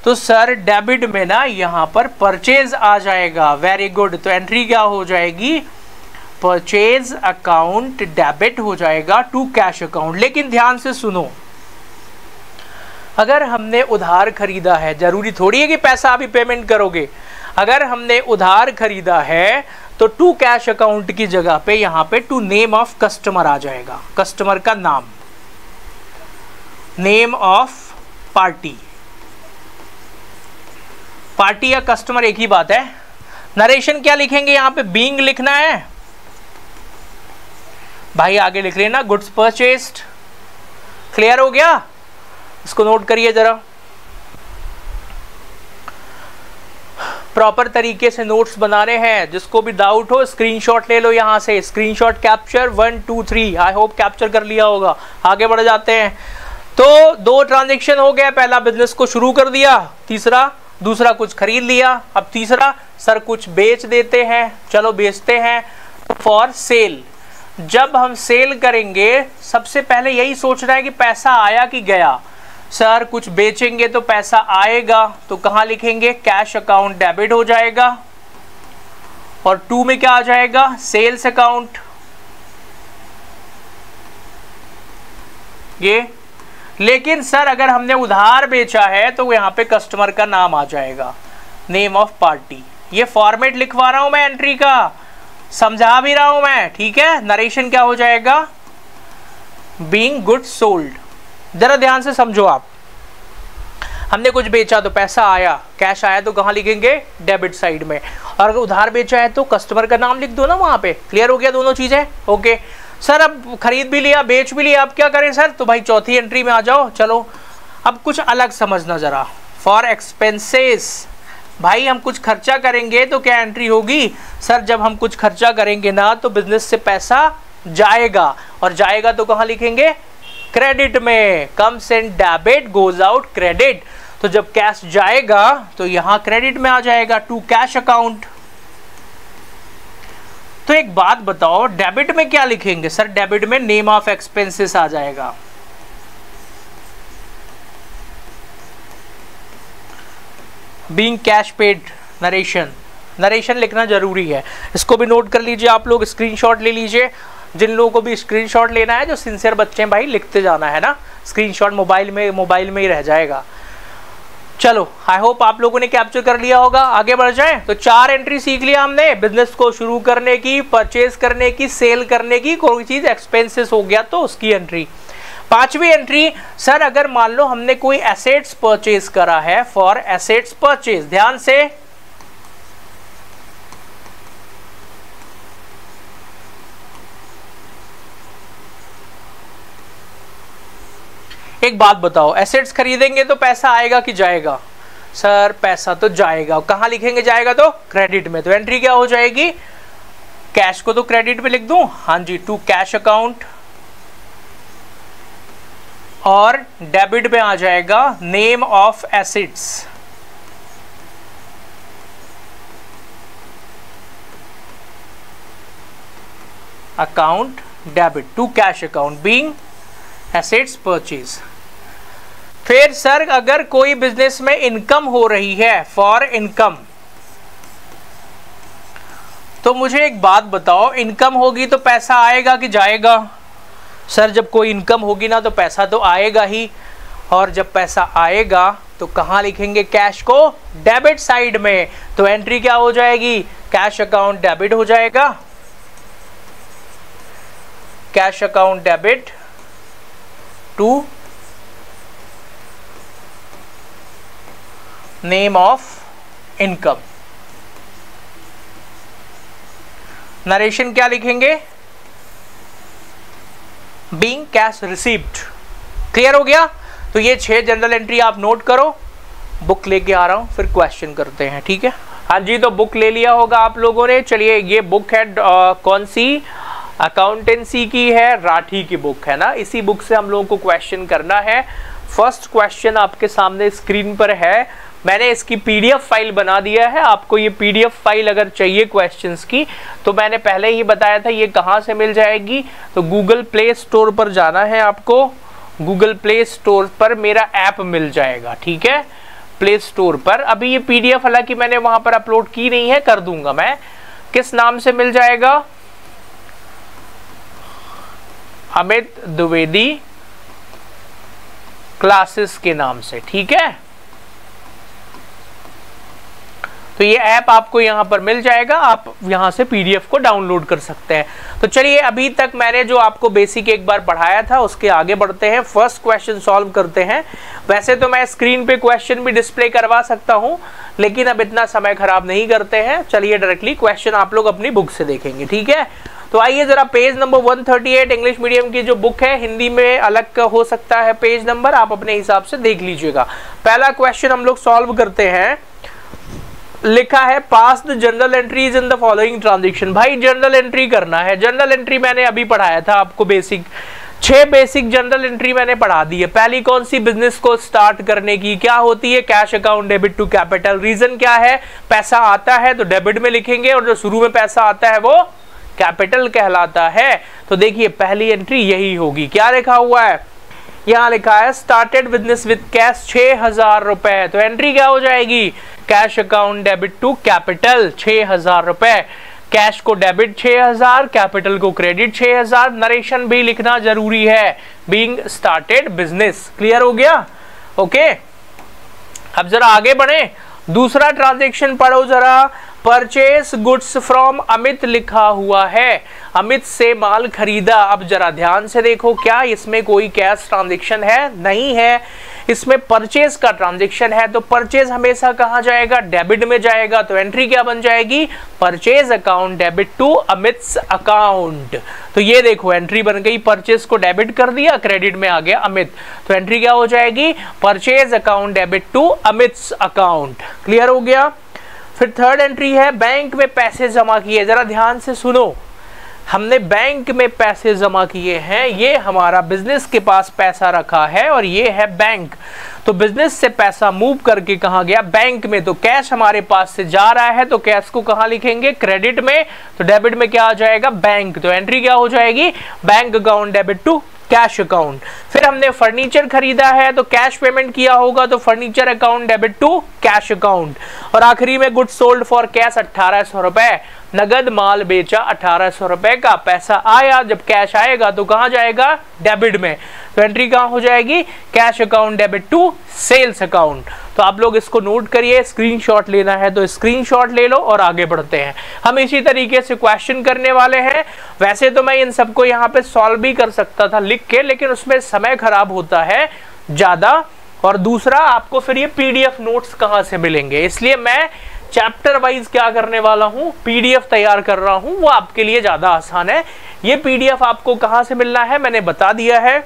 तो सर डेबिट में ना यहाँ पर परचेज आ जाएगा। वेरी गुड, तो एंट्री क्या हो जाएगी? परचेज अकाउंट डेबिट हो जाएगा टू कैश अकाउंट। लेकिन ध्यान से सुनो, अगर हमने उधार खरीदा है, जरूरी थोड़ी है कि पैसा अभी पेमेंट करोगे। अगर हमने उधार खरीदा है तो टू कैश अकाउंट की जगह पे यहाँ पे टू नेम ऑफ कस्टमर आ जाएगा। कस्टमर का नाम, नेम ऑफ पार्टी। पार्टी या कस्टमर एक ही बात है। नरेशन क्या लिखेंगे? यहाँ पे बीइंग लिखना है भाई, आगे लिख लेना गुड्स परचेस्ड। क्लियर हो गया? इसको नोट करिए जरा, प्रॉपर तरीके से नोट्स बनाने हैं। जिसको भी डाउट हो स्क्रीनशॉट ले लो, यहाँ से screenshot capture 1 2 3। I hope capture कर लिया होगा। आगे बढ़ जाते हैं। तो दो ट्रांजैक्शन हो गया, पहला बिजनेस को शुरू कर दिया, दूसरा कुछ खरीद लिया। अब तीसरा, सर कुछ बेच देते हैं, चलो बेचते हैं। फॉर सेल, जब हम सेल करेंगे सबसे पहले यही सोचना है कि पैसा आया कि गया। सर कुछ बेचेंगे तो पैसा आएगा, तो कहाँ लिखेंगे? कैश अकाउंट डेबिट हो जाएगा। और टू में क्या आ जाएगा? Sales account. ये लेकिन सर अगर हमने उधार बेचा है तो यहाँ पे कस्टमर का नाम आ जाएगा, नेम ऑफ पार्टी। ये फॉर्मेट लिखवा रहा हूं मैं एंट्री का, समझा भी रहा हूं मैं, ठीक है? नरेशन क्या हो जाएगा? Being goods sold. जरा ध्यान से समझो आप, हमने कुछ बेचा तो पैसा आया, कैश आया तो कहाँ लिखेंगे? डेबिट साइड में। और अगर उधार बेचा है तो कस्टमर का नाम लिख दो ना वहां पे। क्लियर हो गया दोनों चीजें? ओके सर, अब खरीद भी लिया, बेच भी लिया, अब क्या करें सर? तो भाई चौथी एंट्री में आ जाओ। चलो अब कुछ अलग समझना जरा। फॉर एक्सपेंसेस, भाई हम कुछ खर्चा करेंगे तो क्या एंट्री होगी? सर जब हम कुछ खर्चा करेंगे ना तो बिजनेस से पैसा जाएगा, और जाएगा तो कहाँ लिखेंगे? क्रेडिट में। Comes in debit goes out credit. तो जब कैश जाएगा तो यहां क्रेडिट में आ जाएगा, टू कैश अकाउंट। तो एक बात बताओ, डेबिट में क्या लिखेंगे? सर डेबिट में नेम ऑफ एक्सपेंसेस आ जाएगा। बीइंग कैश पेड, नरेशन लिखना जरूरी है। इसको भी नोट कर लीजिए आप लोग, स्क्रीनशॉट ले लीजिए। जिन लोगों को भी स्क्रीनशॉट लेना है, जो सिंसियर बच्चे हैं भाई, लिखते जाना है ना। स्क्रीनशॉट मोबाइल में ही रह जाएगा। चलो आई होप आप लोगों ने कैप्चर कर लिया होगा। आगे बढ़ जाएं। तो 4 एंट्री सीख लिया हमने, बिजनेस को शुरू करने की, परचेज करने की, सेल करने की, कोई चीज एक्सपेंसेस हो गया तो उसकी एंट्री। 5वीं एंट्री, सर अगर मान लो हमने कोई एसेट्स परचेज करा है, फॉर एसेट्स परचेज। ध्यान से, एक बात बताओ, एसेट्स खरीदेंगे तो पैसा आएगा कि जाएगा? सर पैसा तो जाएगा। कहाँ लिखेंगे जाएगा? तो क्रेडिट में। तो एंट्री क्या हो जाएगी? कैश को तो क्रेडिट में लिख दूं, हाँ जी, टू कैश अकाउंट। और डेबिट में आ जाएगा name of assets. Account debit to cash account being assets purchase. फिर सर अगर कोई बिजनेस में इनकम हो रही है, फॉर इनकम, तो मुझे एक बात बताओ, इनकम होगी तो पैसा आएगा कि जाएगा? सर जब कोई इनकम होगी ना तो पैसा तो आएगा ही, और जब पैसा आएगा तो कहाँ लिखेंगे कैश को? डेबिट साइड में। तो एंट्री क्या हो जाएगी? कैश अकाउंट डेबिट हो जाएगा, cash account debit to name of income. Narration क्या लिखेंगे? Being cash received. क्लियर हो गया? तो ये 6 जनरल एंट्री आप नोट करो। बुक लेके आ रहा हूं, फिर क्वेश्चन करते हैं, ठीक है? हाँ जी, तो बुक ले लिया होगा आप लोगों ने। चलिए, ये बुक है कौन सी? अकाउंटेंसी की है, राठी की बुक है ना। इसी बुक से हम लोगों को क्वेश्चन करना है। फर्स्ट क्वेश्चन आपके सामने स्क्रीन पर है। मैंने इसकी पीडीएफ फाइल बना दिया है। आपको ये पीडीएफ फाइल अगर चाहिए क्वेश्चंस की, तो मैंने पहले ही बताया था ये कहाँ से मिल जाएगी। तो गूगल प्ले स्टोर पर जाना है आपको। गूगल प्ले स्टोर पर मेरा ऐप मिल जाएगा, ठीक है? प्ले स्टोर पर अभी ये पीडीएफ हालांकि मैंने वहां पर अपलोड की नहीं है, कर दूंगा मैं। किस नाम से मिल जाएगा? अमित द्विवेदी क्लासेस के नाम से, ठीक है? तो ये ऐप आपको यहां पर मिल जाएगा, आप यहां से पीडीएफ को डाउनलोड कर सकते हैं। तो चलिए, अभी तक मैंने जो आपको बेसिक एक बार पढ़ाया था उसके आगे बढ़ते हैं। फर्स्ट क्वेश्चन सॉल्व करते हैं। वैसे तो मैं स्क्रीन पे क्वेश्चन भी डिस्प्ले करवा सकता हूं, लेकिन अब इतना समय खराब नहीं करते हैं। चलिए, डायरेक्टली क्वेश्चन आप लोग अपनी बुक से देखेंगे, ठीक है? तो आइए जरा, पेज नंबर 138 इंग्लिश मीडियम की जो बुक है, हिंदी में अलग हो सकता है पेज नंबर, आप अपने हिसाब से देख लीजिएगा। पहला क्वेश्चन हम लोग सॉल्व करते हैं। लिखा है pass the journal entries in the following transaction. भाई जनरल एंट्री करना है। जनरल एंट्री मैंने अभी पढ़ाया था आपको बेसिक, 6 बेसिक जनरल एंट्री मैंने पढ़ा दी है। पहली कौन सी? बिजनेस को स्टार्ट करने की। क्या होती है? Cash account debit to capital. Reason क्या है? पैसा आता है तो डेबिट में लिखेंगे, और जो शुरू में पैसा आता है वो कैपिटल कहलाता है। तो देखिए, पहली एंट्री यही होगी। क्या लिखा हुआ है? यहाँ लिखा है स्टार्टेड बिजनेस विद कैश 6000 रुपए। तो एंट्री क्या हो जाएगी? Cash account debit to capital 6000 रुपए। कैश को डेबिट 6000, कैपिटल को क्रेडिट 6000। नरेशन भी लिखना जरूरी है, बीइंग स्टार्टेड बिजनेस। क्लियर हो गया? ओके, अब जरा आगे बढ़े। दूसरा ट्रांजैक्शन पढ़ो जरा। परचेस गुड्स फ्रॉम अमित लिखा हुआ है। अमित से माल खरीदा। अब जरा ध्यान से देखो, क्या इसमें कोई कैश ट्रांजैक्शन है? नहीं है। इसमें परचेज का ट्रांजैक्शन है। तो परचेज हमेशा कहां जाएगा? डेबिट में जाएगा। तो एंट्री क्या बन जाएगी? Purchase account debit to Amit's account. तो ये देखो, एंट्री बन गई। परचेज को डेबिट कर दिया, क्रेडिट में आ गया अमित। तो एंट्री क्या हो जाएगी? Purchase account debit to Amit's account. Clear हो गया? फिर थर्ड एंट्री है बैंक में पैसे जमा किए। जरा ध्यान से सुनो, हमने बैंक में पैसे जमा किए हैं। ये हमारा बिजनेस के पास पैसा रखा है और ये है बैंक। तो बिजनेस से पैसा मूव करके कहाँ गया? बैंक में। तो कैश हमारे पास से जा रहा है, तो कैश को कहाँ लिखेंगे? क्रेडिट में। तो डेबिट में क्या आ जाएगा? बैंक। तो एंट्री क्या हो जाएगी? Bank account debit to cash account. फिर हमने फर्नीचर खरीदा है, तो कैश पेमेंट किया होगा, तो furniture account debit to cash account. और आखिरी में गुड्स सोल्ड फॉर कैश 1800 रुपए। नगद माल बेचा 1800 रुपए का। पैसा आया, जब कैश आएगा तो कहां जाएगा? डेबिट में। तो एंट्री कहां हो जाएगी? Cash account debit to sales account. तो आप लोग इसको नोट करिए। स्क्रीनशॉट लेना है तो स्क्रीनशॉट ले लो और आगे बढ़ते हैं। हम इसी तरीके से क्वेश्चन करने वाले हैं। वैसे तो मैं इन सबको यहाँ पे सॉल्व भी कर सकता था लिख के, लेकिन उसमें समय खराब होता है ज्यादा, और दूसरा आपको फिर ये पीडीएफ नोट्स कहाँ से मिलेंगे। इसलिए मैं चैप्टर वाइज क्या करने वाला हूँ, पीडीएफ तैयार कर रहा हूँ। वो आपके लिए ज्यादा आसान है। ये पीडीएफ आपको कहाँ से मिलना है मैंने बता दिया है।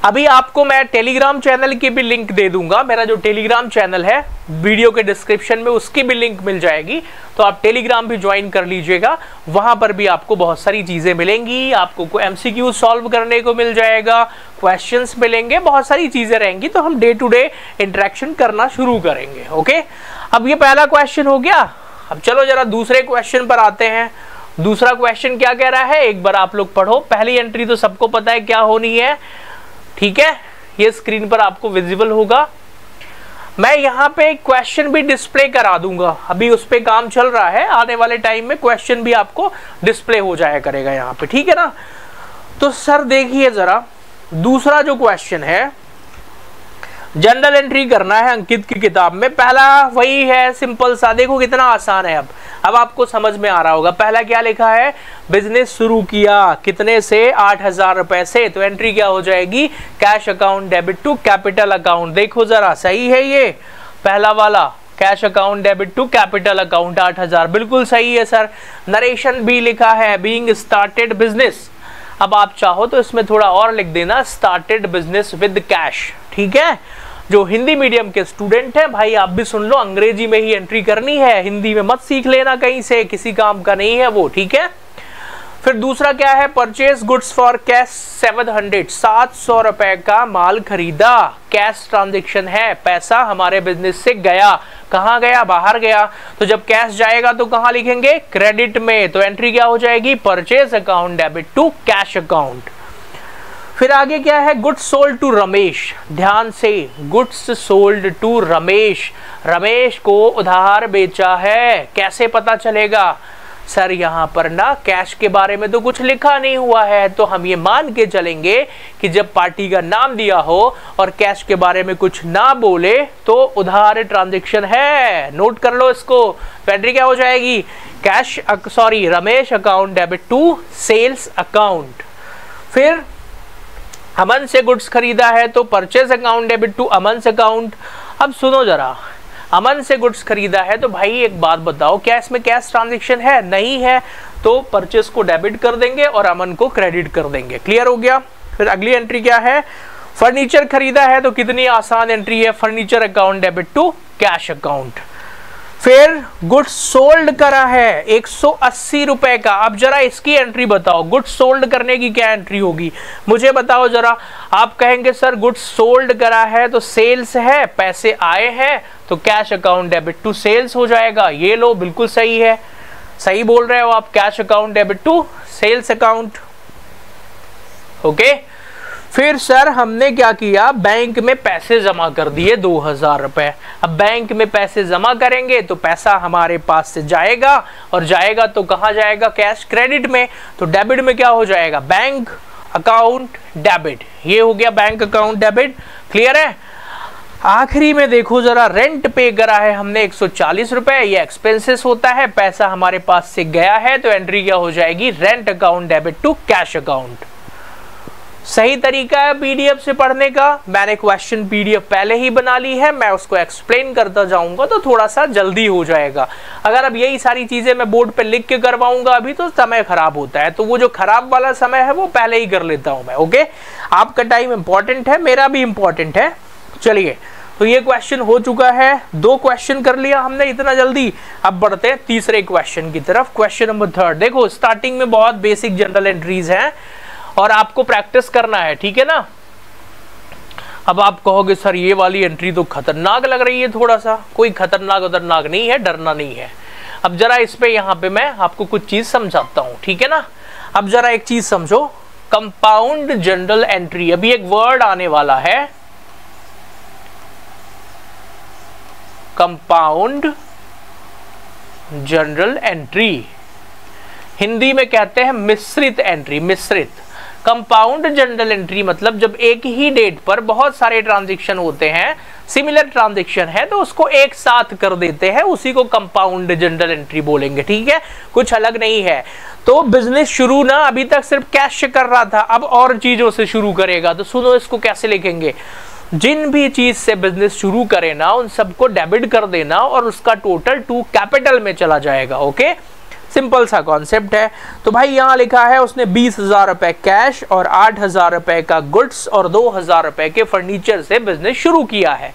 अभी आपको मैं टेलीग्राम चैनल की भी लिंक दे दूंगा। मेरा जो टेलीग्राम चैनल है वीडियो के डिस्क्रिप्शन में उसकी भी लिंक मिल जाएगी, तो आप टेलीग्राम भी ज्वाइन कर लीजिएगा। वहां पर भी आपको बहुत सारी चीजें मिलेंगी। आपको एमसीक्यू सॉल्व करने को मिल जाएगा, क्वेश्चंस मिलेंगे, बहुत सारी चीजें रहेंगी। तो हम डे टू डे इंटरेक्शन करना शुरू करेंगे। ओके, अब ये पहला क्वेश्चन हो गया। अब चलो जरा दूसरे क्वेश्चन पर आते हैं। दूसरा क्वेश्चन क्या कह रहा है, एक बार आप लोग पढ़ो। पहली एंट्री तो सबको पता है क्या होनी है, ठीक है? ये स्क्रीन पर आपको विजिबल होगा। मैं यहाँ पे क्वेश्चन भी डिस्प्ले करा दूंगा, अभी उस पे काम चल रहा है। आने वाले टाइम में क्वेश्चन भी आपको डिस्प्ले हो जाया करेगा यहाँ पे, ठीक है ना? तो सर देखिए जरा, दूसरा जो क्वेश्चन है, जनरल एंट्री करना है अंकित की किताब में। पहला वही है, सिंपल सा। देखो कितना आसान है। अब आपको समझ में आ रहा होगा। पहला क्या लिखा है? बिजनेस शुरू किया कितने से? 8000 रुपए से। तो एंट्री क्या हो जाएगी? Cash account debit to capital account. देखो जरा, सही है ये? पहला वाला cash account debit to capital account 8000, बिल्कुल सही है सर। नरेशन भी लिखा है बीइंग स्टार्टेड बिजनेस। अब आप चाहो तो इसमें थोड़ा और लिख देना स्टार्टेड बिजनेस विद कैश, ठीक है। जो हिंदी मीडियम के स्टूडेंट हैं भाई आप भी सुन लो, अंग्रेजी में ही एंट्री करनी है, हिंदी में मत सीख लेना कहीं से, किसी काम का नहीं है वो, ठीक है। फिर दूसरा क्या है, परचेज गुड्स फॉर कैश 700, 700 रुपए का माल खरीदा, कैश ट्रांजेक्शन है, पैसा हमारे बिजनेस से गया, कहाँ गया, बाहर गया। तो जब कैश जाएगा तो कहाँ लिखेंगे, क्रेडिट में, तो एंट्री क्या हो जाएगी, purchase account debit to cash account. फिर आगे क्या है, गुड्स सोल्ड टू रमेश, ध्यान से, goods sold to Ramesh, Ramesh को उधार बेचा है, कैसे पता चलेगा सर, यहाँ पर ना कैश के बारे में तो कुछ लिखा नहीं हुआ है, तो हम ये मान के चलेंगे कि जब पार्टी का नाम दिया हो और कैश के बारे में कुछ ना बोले तो उधार ट्रांजैक्शन है, नोट कर लो इसको। तो एंट्री क्या हो जाएगी, cash sorry Ramesh account debit to sales account. फिर अमन से गुड्स खरीदा है तो purchase account debit to Aman account. अब सुनो जरा, अमन से गुड्स खरीदा है तो भाई एक बात बताओ, क्या इसमें कैश ट्रांजैक्शन है, नहीं है, तो परचेज को डेबिट कर देंगे और अमन को क्रेडिट कर देंगे, क्लियर हो गया। फिर अगली एंट्री क्या है, फर्नीचर खरीदा है तो कितनी आसान एंट्री है, furniture account debit to cash account. फिर गुड्स सोल्ड करा है 180 रुपए का, अब जरा इसकी एंट्री बताओ, गुड्स सोल्ड करने की क्या एंट्री होगी, मुझे बताओ जरा। आप कहेंगे सर गुड्स सोल्ड करा है तो सेल्स है, पैसे आए हैं, तो cash account debit to sales हो जाएगा, ये लो बिल्कुल सही है, सही बोल रहे हो आप, cash account debit to sales account, okay. फिर सर हमने क्या किया, बैंक में पैसे जमा कर दिए 2000 रुपए। अब बैंक में पैसे जमा करेंगे तो पैसा हमारे पास से जाएगा, और जाएगा तो कहाँ जाएगा, कैश क्रेडिट में, तो डेबिट में क्या हो जाएगा, बैंक अकाउंट डेबिट, ये हो गया बैंक अकाउंट डेबिट, क्लियर है। आखिरी में देखो जरा, रेंट पे करा है हमने 140 रुपए, ये एक्सपेंसेस होता है, पैसा हमारे पास से गया है, तो एंट्री क्या हो जाएगी, rent account debit to cash account. सही तरीका है पीडीएफ से पढ़ने का, मैंने क्वेश्चन पीडीएफ पहले ही बना ली है, मैं उसको एक्सप्लेन करता जाऊंगा तो थोड़ा सा जल्दी हो जाएगा। अगर अब यही सारी चीजें मैं बोर्ड पे लिख के करवाऊंगा अभी तो समय खराब होता है, तो वो जो खराब वाला समय है वो पहले ही कर लेता हूं मैं, ओके। आपका टाइम इंपॉर्टेंट है, मेरा भी इंपॉर्टेंट है। चलिए, तो ये क्वेश्चन हो चुका है, 2 क्वेश्चन कर लिया हमने इतना जल्दी। अब बढ़ते हैं तीसरे क्वेश्चन की तरफ, क्वेश्चन नंबर 3। देखो स्टार्टिंग में बहुत बेसिक जनरल एंट्रीज हैं और आपको प्रैक्टिस करना है, ठीक है ना। अब आप कहोगे सर ये वाली एंट्री तो खतरनाक लग रही है थोड़ा सा, कोई खतरनाक नहीं है, डरना नहीं है। अब जरा इस पे यहाँ पे मैं आपको कुछ चीज समझाता हूँ, ठीक है ना। अब जरा एक चीज समझो, कंपाउंड जनरल एंट्री, अभी एक वर्ड आने वाला है, कंपाउंड जनरल एंट्री, हिंदी में कहते हैं मिश्रित एंट्री, मिश्रित। कंपाउंड जनरल एंट्री मतलब जब एक ही डेट पर बहुत सारे ट्रांजैक्शन होते हैं, सिमिलर ट्रांजैक्शन है, तो उसको एक साथ कर देते हैं, उसी को कंपाउंड जनरल एंट्री बोलेंगे, ठीक है, कुछ अलग नहीं है। तो बिजनेस शुरू ना अभी तक सिर्फ कैश से कर रहा था, अब और चीजों से शुरू करेगा, तो सुनो इसको कैसे लिखेंगे, जिन भी चीज से बिजनेस शुरू करे ना उन सबको डेबिट कर देना और उसका टोटल टू कैपिटल में चला जाएगा, ओके। सिंपल सा कॉन्सेप्ट है। तो भाई यहाँ लिखा है उसने 20,000 रुपए कैश और 8,000 रुपए का गुड्स और 2,000 रुपए के फर्नीचर से बिजनेस शुरू किया है।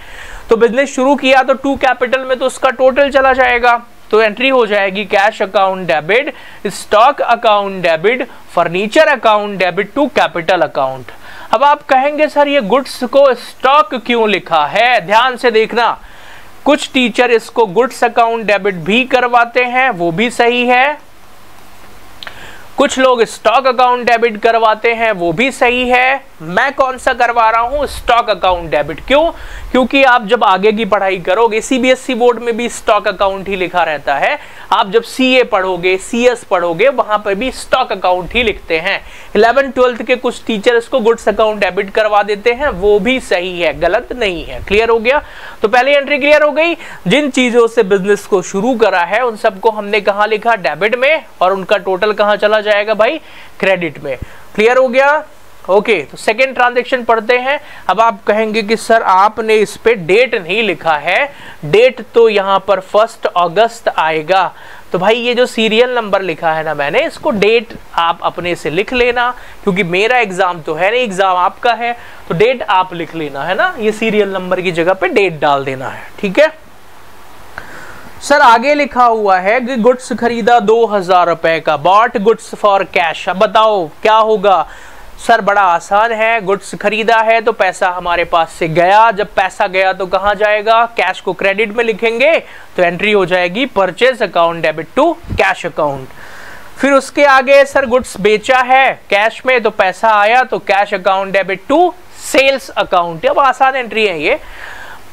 तो बिजनेस शुरू किया तो टू कैपिटल में तो उसका टोटल चला जाएगा, तो एंट्री हो जाएगी cash account debit, stock account debit, furniture account debit to capital account. अब आप कहेंगे सर ये गुड्स को स्टॉक क्यों लिखा है, ध्यान से देखना, कुछ टीचर इसको गुड्स अकाउंट डेबिट भी करवाते हैं, वो भी सही है, कुछ लोग स्टॉक अकाउंट डेबिट करवाते हैं, वो भी सही है। मैं कौन सा करवा रहा हूं, स्टॉक अकाउंट डेबिट। क्यों, क्योंकि आप जब आगे की पढ़ाई करोगे, सीबीएसई बोर्ड में भी स्टॉक अकाउंट ही लिखा रहता है, आप जब सीए पढ़ोगे, सीएस पढ़ोगे, वहां पर भी स्टॉक अकाउंट ही लिखते हैं। 11th-12th के कुछ टीचर इसको गुड्स अकाउंट डेबिट करवा देते हैं, वो भी सही है, गलत नहीं है। क्लियर हो गया, तो पहली एंट्री क्लियर हो गई। जिन चीजों से बिजनेस को शुरू करा है उन सबको हमने कहां लिखा, डेबिट में, और उनका टोटल कहां चला जाएगा भाई, क्रेडिट में। क्लियर हो गया। ओके, तो सेकेंड ट्रांजेक्शन पढ़ते हैं। अब आप कहेंगे कि सर आपने इस पे डेट नहीं लिखा है, डेट तो यहाँ पर 1 अगस्त आएगा। तो भाई ये जो सीरियल नंबर लिखा है ना मैंने, इसको डेट आप अपने से लिख लेना, क्योंकि मेरा एग्जाम तो है नहीं, एग्जाम आपका है, तो डेट आप लिख लेना है ना, ये सीरियल नंबर की जगह पे डेट डाल देना है, ठीक है। सर आगे लिखा हुआ है कि गुड्स खरीदा 2000 रुपए का, बॉट गुड्स फॉर कैश। अब बताओ क्या होगा। सर बड़ा आसान है, गुड्स खरीदा है तो पैसा हमारे पास से गया, जब पैसा गया तो कहाँ जाएगा, कैश को क्रेडिट में लिखेंगे तो एंट्री हो जाएगी purchase account debit to cash account. फिर उसके आगे सर गुड्स बेचा है कैश में तो पैसा आया तो cash account debit to sales account. अब आसान एंट्री है ये,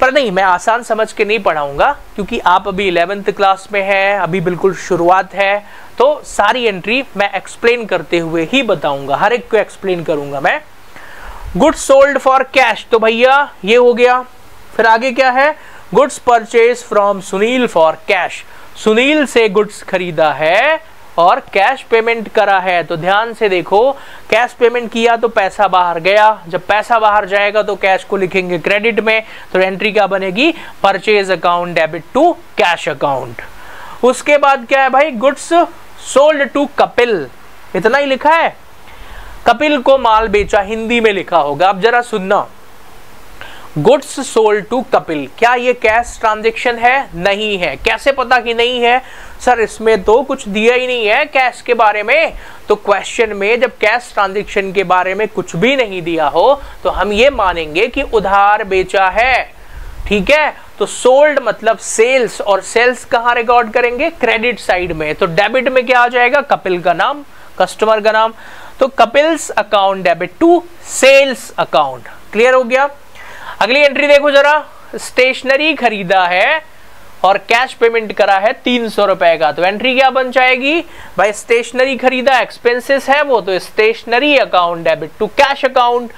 पर नहीं मैं आसान समझ के नहीं पढ़ाऊंगा, क्योंकि आप अभी 11th क्लास में हैं, अभी बिल्कुल शुरुआत है, तो सारी एंट्री मैं एक्सप्लेन करते हुए ही बताऊंगा, हर एक को एक्सप्लेन करूंगा मैं। गुड्स सोल्ड फॉर कैश, तो भैया ये हो गया। फिर आगे क्या है, goods purchase from Sunil for cash, Sunil से गुड्स खरीदा है और कैश पेमेंट करा है। तो ध्यान से देखो, कैश पेमेंट किया तो पैसा बाहर गया, जब पैसा बाहर जाएगा तो कैश को लिखेंगे क्रेडिट में, तो एंट्री क्या बनेगी, purchase account debit to cash account. उसके बाद क्या है भाई, गुड्स सोल्ड टू कपिल, इतना ही लिखा है, कपिल को माल बेचा, हिंदी में लिखा होगा। अब जरा सुनना, गुड्स सोल्ड टू कपिल, क्या ये कैश ट्रांजेक्शन है, नहीं है। कैसे पता कि नहीं है, सर इसमें तो कुछ दिया ही नहीं है कैश के बारे में। तो क्वेश्चन में जब कैश ट्रांजेक्शन के बारे में कुछ भी नहीं दिया हो तो हम ये मानेंगे कि उधार बेचा है, ठीक है। तो सोल्ड मतलब सेल्स, और सेल्स कहाँ रिकॉर्ड करेंगे, क्रेडिट साइड में। तो डेबिट में क्या आ जाएगा, कपिल का नाम, कस्टमर का नाम, तो Kapil's account debit to sales account. Clear हो गया। अगली एंट्री देखो जरा, स्टेशनरी खरीदा है और कैश पेमेंट करा है 300 रुपए का, तो एंट्री क्या बन जाएगी भाई, स्टेशनरी खरीदा एक्सपेंसेस है वो, तो stationery account debit to cash account.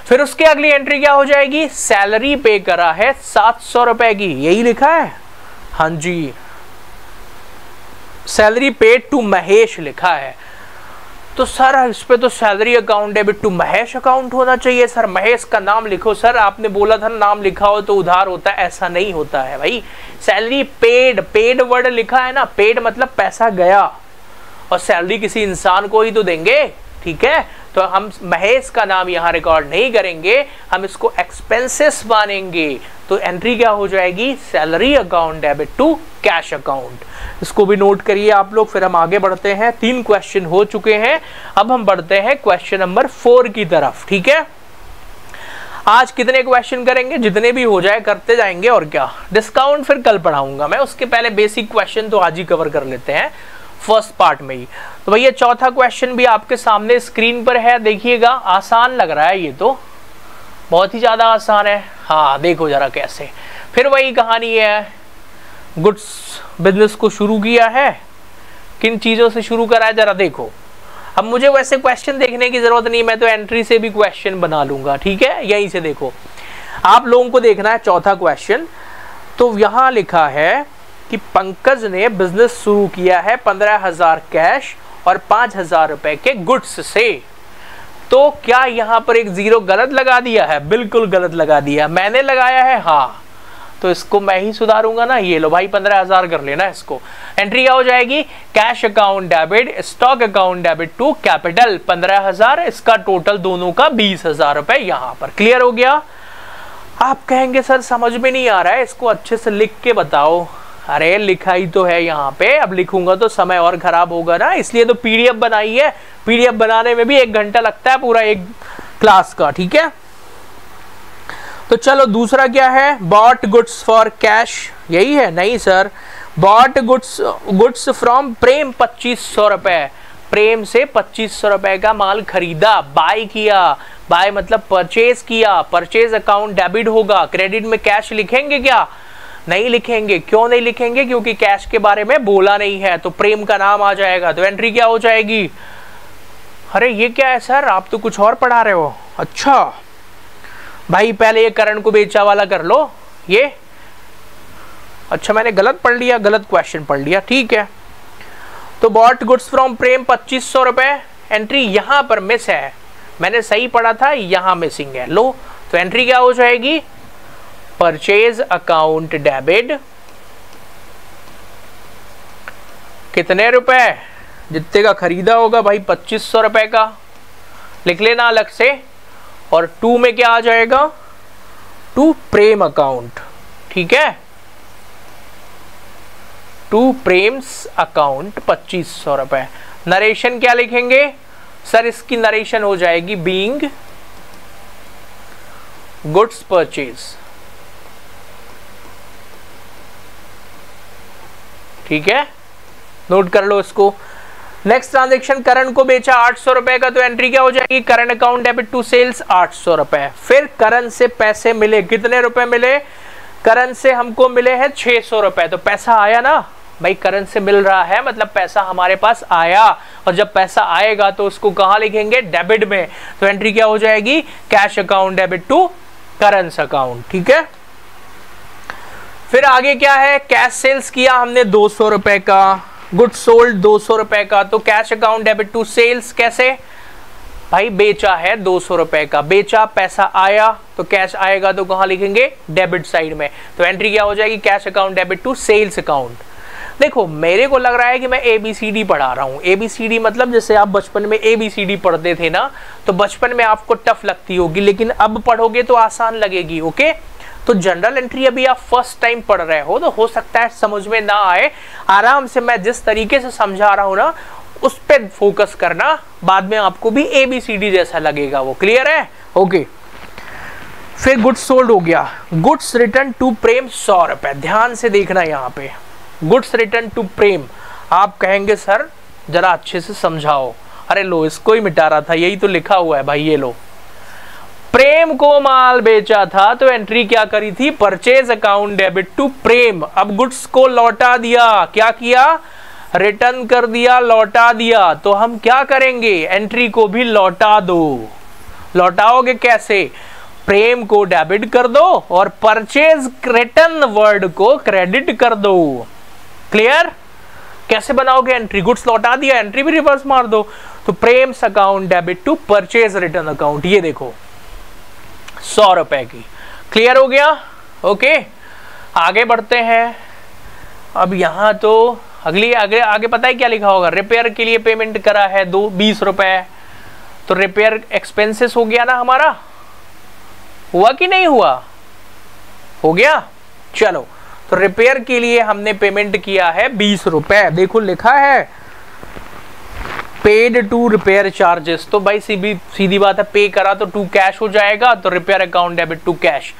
फिर उसके अगली एंट्री क्या हो जाएगी, सैलरी पे करा है 700 रुपए की, यही लिखा है, हाँ जी, सैलरी पेड टू महेश लिखा है। तो सर इस पे तो salary account debit to Mahesh account होना चाहिए, सर महेश का नाम लिखो। सर आपने बोला था नाम लिखा हो तो उधार होता है, ऐसा नहीं होता है भाई। सैलरी पेड, पेड वर्ड लिखा है ना, पेड मतलब पैसा गया, और सैलरी किसी इंसान को ही तो देंगे, ठीक है। तो हम महेश का नाम यहाँ रिकॉर्ड नहीं करेंगे, हम इसको एक्सपेंसेस मानेंगे। तो एंट्री क्या हो जाएगी, salary account debit to cash account. इसको भी नोट करिए आप लोग। फिर हम आगे बढ़ते हैं, 3 क्वेश्चन हो चुके हैं, अब हम बढ़ते हैं क्वेश्चन नंबर 4 की तरफ, ठीक है। आज कितने क्वेश्चन करेंगे, जितने भी हो जाए करते जाएंगे, और क्या। डिस्काउंट फिर कल पढ़ाऊंगा मैं, उसके पहले बेसिक क्वेश्चन तो आज ही कवर कर लेते हैं फर्स्ट पार्ट में ही। तो भैया चौथा क्वेश्चन भी आपके सामने स्क्रीन पर है, देखिएगा। आसान लग रहा है ये तो, बहुत ही ज्यादा आसान है। हाँ देखो जरा कैसे, फिर वही कहानी है, गुड्स बिजनेस को शुरू किया है, किन चीजों से शुरू करा है जरा देखो। अब मुझे वैसे क्वेश्चन देखने की जरूरत नहीं, मैं तो एंट्री से भी क्वेश्चन बना लूंगा, ठीक है। यहीं से देखो, आप लोगों को देखना है चौथा क्वेश्चन। तो यहां लिखा है कि पंकज ने बिजनेस शुरू किया है 15,000 कैश और 5,000 रुपए के गुड्स से। तो क्या यहाँ पर एक जीरो गलत लगा दिया है, बिल्कुल गलत लगा दिया, मैंने लगाया है, हाँ, तो इसको मैं ही सुधारूंगा ना। ये लो भाई 15,000 कर लेना इसको। एंट्री क्या हो जाएगी, cash account debit stock account debit to capital 15,000, इसका टोटल दोनों का 20,000 रुपए यहाँ पर। क्लियर हो गया। आप कहेंगे सर समझ में नहीं आ रहा है, इसको अच्छे से लिख के बताओ। अरे लिखा ही तो है यहाँ पे, अब लिखूंगा तो समय और खराब होगा ना, इसलिए तो पीडीएफ बनाई है। पीडीएफ बनाने में भी 1 घंटा लगता है पूरा एक क्लास का, ठीक है। तो चलो दूसरा क्या है, बॉट गुड्स फॉर कैश, यही है, नहीं सर, बॉट गुड्स फ्रॉम प्रेम 2500 रुपए, प्रेम से 2500 रुपए का माल खरीदा, बाय किया, बाय मतलब परचेज किया, परचेज अकाउंट डेबिट होगा, क्रेडिट में कैश लिखेंगे क्या, नहीं लिखेंगे। क्यों नहीं लिखेंगे, क्योंकि कैश के बारे में बोला नहीं है, तो प्रेम का नाम आ जाएगा। तो एंट्री क्या हो जाएगी, अरे ये क्या है सर, आप तो कुछ और पढ़ा रहे हो। अच्छा भाई पहले ये करण को बेचा वाला कर लो, ये अच्छा मैंने गलत पढ़ लिया, गलत क्वेश्चन पढ़ लिया, ठीक है। तो बॉट गुड्स फ्रॉम प्रेम 2500 रुपए, एंट्री यहां पर मिस है, मैंने सही पढ़ा था, यहां मिसिंग है। लो तो एंट्री क्या हो जाएगी, परचेज अकाउंट डेबिट, कितने रुपए, जितने का खरीदा होगा भाई 2500 रुपए का, लिख लेना अलग से। और टू में क्या आ जाएगा, टू प्रेम अकाउंट, ठीक है, टू प्रेम्स अकाउंट 2500 रुपए। नरेशन क्या लिखेंगे सर, इसकी नरेशन हो जाएगी बीइंग गुड्स परचेज, ठीक है, नोट कर लो इसको। नेक्स्ट ट्रांजेक्शन, करण को बेचा 800 रुपए का, तो एंट्री क्या हो जाएगी, current account debit to sales 800 रुपए। फिर करण से पैसे मिले, कितने रुपए मिले, करण से हमको मिले हैं 600 रुपए, तो पैसा आया ना भाई, करण से मिल रहा है मतलब पैसा हमारे पास आया, और जब पैसा आएगा तो उसको कहां लिखेंगे, डेबिट में, तो एंट्री क्या हो जाएगी, cash account debit to current account, ठीक है। फिर आगे क्या है, कैश सेल्स किया हमने 200 रुपए का, गुड सोल्ड 200 रुपए का, तो cash account debit to sales कैसे भाई, बेचा है 200 रुपए का, बेचा पैसा आया तो कैश आएगा तो कहां लिखेंगे, डेबिट साइड में, तो एंट्री क्या हो जाएगी, cash account debit to sales account. देखो मेरे को लग रहा है कि मैं ABCD पढ़ा रहा हूँ, ABCD मतलब जैसे आप बचपन में ABCD पढ़ते थे ना, तो बचपन में आपको टफ लगती होगी, लेकिन अब पढ़ोगे तो आसान लगेगी, ओके। तो जनरल एंट्री अभी आप फर्स्ट टाइम पढ़ रहे हो तो हो सकता है समझ में ना आए, आराम से मैं जिस तरीके से समझा रहा हूं ना उस पर फोकस करना, बाद में आपको भी ABCD जैसा लगेगा वो, क्लियर है, ओके। फिर गुड्स सोल्ड हो गया, गुड्स रिटर्न टू प्रेम 100 रुपए, ध्यान से देखना यहाँ पे, गुड्स रिटर्न टू प्रेम, आप कहेंगे सर जरा अच्छे से समझाओ, अरे लो इसको ही मिटा रहा था, यही तो लिखा हुआ है भाई, ये लो, प्रेम को माल बेचा था तो एंट्री क्या करी थी, परचेज अकाउंट डेबिट टू प्रेम। अब गुड्स को लौटा दिया, क्या किया, रिटर्न कर दिया, लौटा दिया, तो हम क्या करेंगे, एंट्री को भी लौटा दो। लौटाओगे कैसे, प्रेम को डेबिट कर दो और परचेज रिटर्न वर्ड को क्रेडिट कर दो, क्लियर। कैसे बनाओगे एंट्री, गुड्स लौटा दिया, एंट्री भी रिवर्स मार दो, तो Prem's account debit to purchase return account, ये देखो 100 रुपए की, क्लियर हो गया, ओके। आगे बढ़ते हैं, अब यहां तो आगे पता है क्या लिखा होगा, रिपेयर के लिए पेमेंट करा है 20 रुपए, तो रिपेयर एक्सपेंसेस हो गया ना हमारा, हुआ कि नहीं हुआ, हो गया, चलो। तो रिपेयर के लिए हमने पेमेंट किया है 20 रुपए, देखो लिखा है पेड टू रिपेयर चार्जेस, तो भाई सीधी बात है, पे करा तो टू कैश हो जाएगा, तो repair account debit to cash.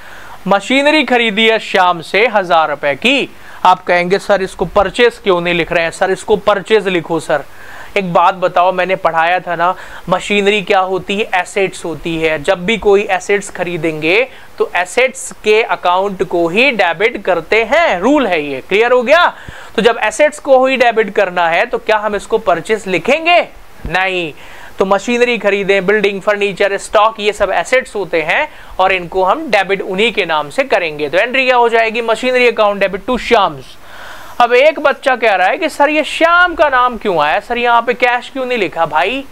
Machinery खरीदी है शाम से 1000 रुपए की, आप कहेंगे सर इसको परचेज क्यों नहीं लिख रहे हैं, सर इसको परचेज लिखो सर। एक बात बताओ, मैंने पढ़ाया था ना, मशीनरी क्या होती है, एसेट्स होती है, जब भी कोई एसेट्स खरीदेंगे तो एसेट्स के अकाउंट को ही डेबिट करते हैं, रूल है ये, क्लियर हो गया। तो जब एसेट्स को ही डेबिट करना है तो क्या हम इसको परचेज लिखेंगे, नहीं, तो मशीनरी खरीदें, बिल्डिंग, फर्नीचर, स्टॉक, ये सब एसेट्स होते हैं और इनको हम डेबिट उन्हीं के नाम से करेंगे, तो एंट्री क्या हो जाएगी, machinery account debit to Shyam's. अब एक बच्चा कह रहा है कि सर ये श्याम का नाम क्यों आया, सर यहाँ पे कैश क्यों नहीं लिखा, भाई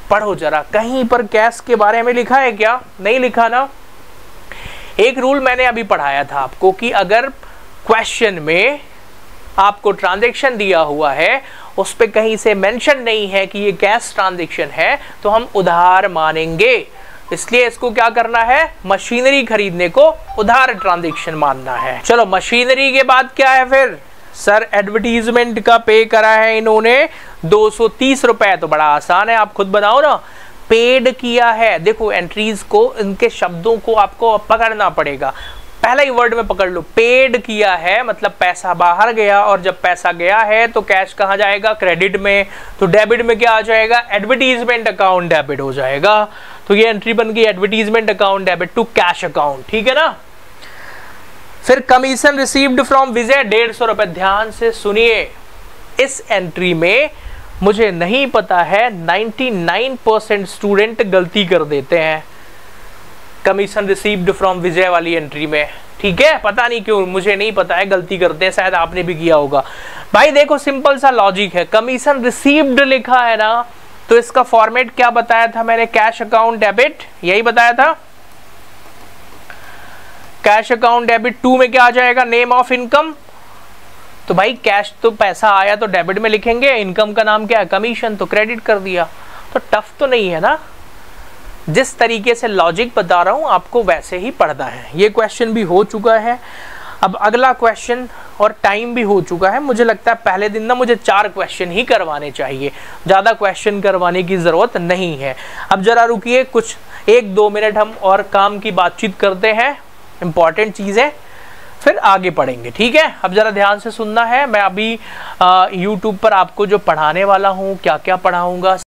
पढ़ो जरा, कहीं पर कैश के बारे में लिखा है क्या, नहीं लिखा ना। एक रूल मैंने अभी पढ़ाया था आपको कि अगर क्वेश्चन में आपको ट्रांजैक्शन दिया हुआ है, उस पे कहीं से मेंशन नहीं है कि ये कैश ट्रांजैक्शन है, तो हम उधार मानेंगे, इसलिए इसको क्या करना है, मशीनरी खरीदने को उधार ट्रांजैक्शन मानना है। चलो मशीनरी के बाद क्या है, फिर सर एडवर्टीजमेंट का पे करा है इन्होंने 230 रुपए, तो बड़ा आसान है, आप खुद बनाओ ना। पेड किया है, देखो एंट्रीज को, इनके शब्दों को आपको पकड़ना पड़ेगा, पहला ही वर्ड में पकड़ लो, पेड किया है मतलब पैसा बाहर गया, और जब पैसा गया है तो कैश कहाँ जाएगा, क्रेडिट में, तो डेबिट में क्या आ जाएगा, एडवर्टीजमेंट अकाउंट डेबिट हो जाएगा, तो ये एंट्री बन गई advertisement account debit to cash account, ठीक है ना। फिर कमीशन रिसीव्ड फ्रॉम विजय 150 रुपए, ध्यान से सुनिए, इस एंट्री में मुझे नहीं पता है 99% स्टूडेंट गलती कर देते हैं कमीशन रिसीव्ड फ्रॉम विजय वाली एंट्री में, ठीक है, पता नहीं क्यों, मुझे नहीं पता है, गलती करते हैं, शायद आपने भी किया होगा। भाई देखो सिंपल सा लॉजिक है, कमीशन रिसीव्ड लिखा है ना, तो इसका फॉर्मेट क्या बताया था मैंने, कैश अकाउंट डेबिट, यही बताया था। कैश अकाउंट डेबिट 2 में क्या आ जाएगा, नेम ऑफ इनकम। तो भाई कैश तो पैसा आया तो डेबिट में लिखेंगे, इनकम का नाम क्या है, कमीशन, तो क्रेडिट कर दिया। तो टफ तो नहीं है ना, जिस तरीके से लॉजिक बता रहा हूं आपको वैसे ही पढ़ना है। ये क्वेश्चन भी हो चुका है। अब अगला क्वेश्चन, और टाइम भी हो चुका है, मुझे लगता है पहले दिन ना मुझे 4 क्वेश्चन ही करवाने चाहिए, ज़्यादा क्वेश्चन करवाने की ज़रूरत नहीं है। अब जरा रुकिए, कुछ 1-2 मिनट हम और काम की बातचीत करते हैं, इंपॉर्टेंट चीज़ें, फिर आगे पढ़ेंगे, ठीक है। अब जरा ध्यान से सुनना है। मैं अभी YouTube पर आपको जो पढ़ाने वाला हूँ, क्या क्या पढ़ाऊँगा,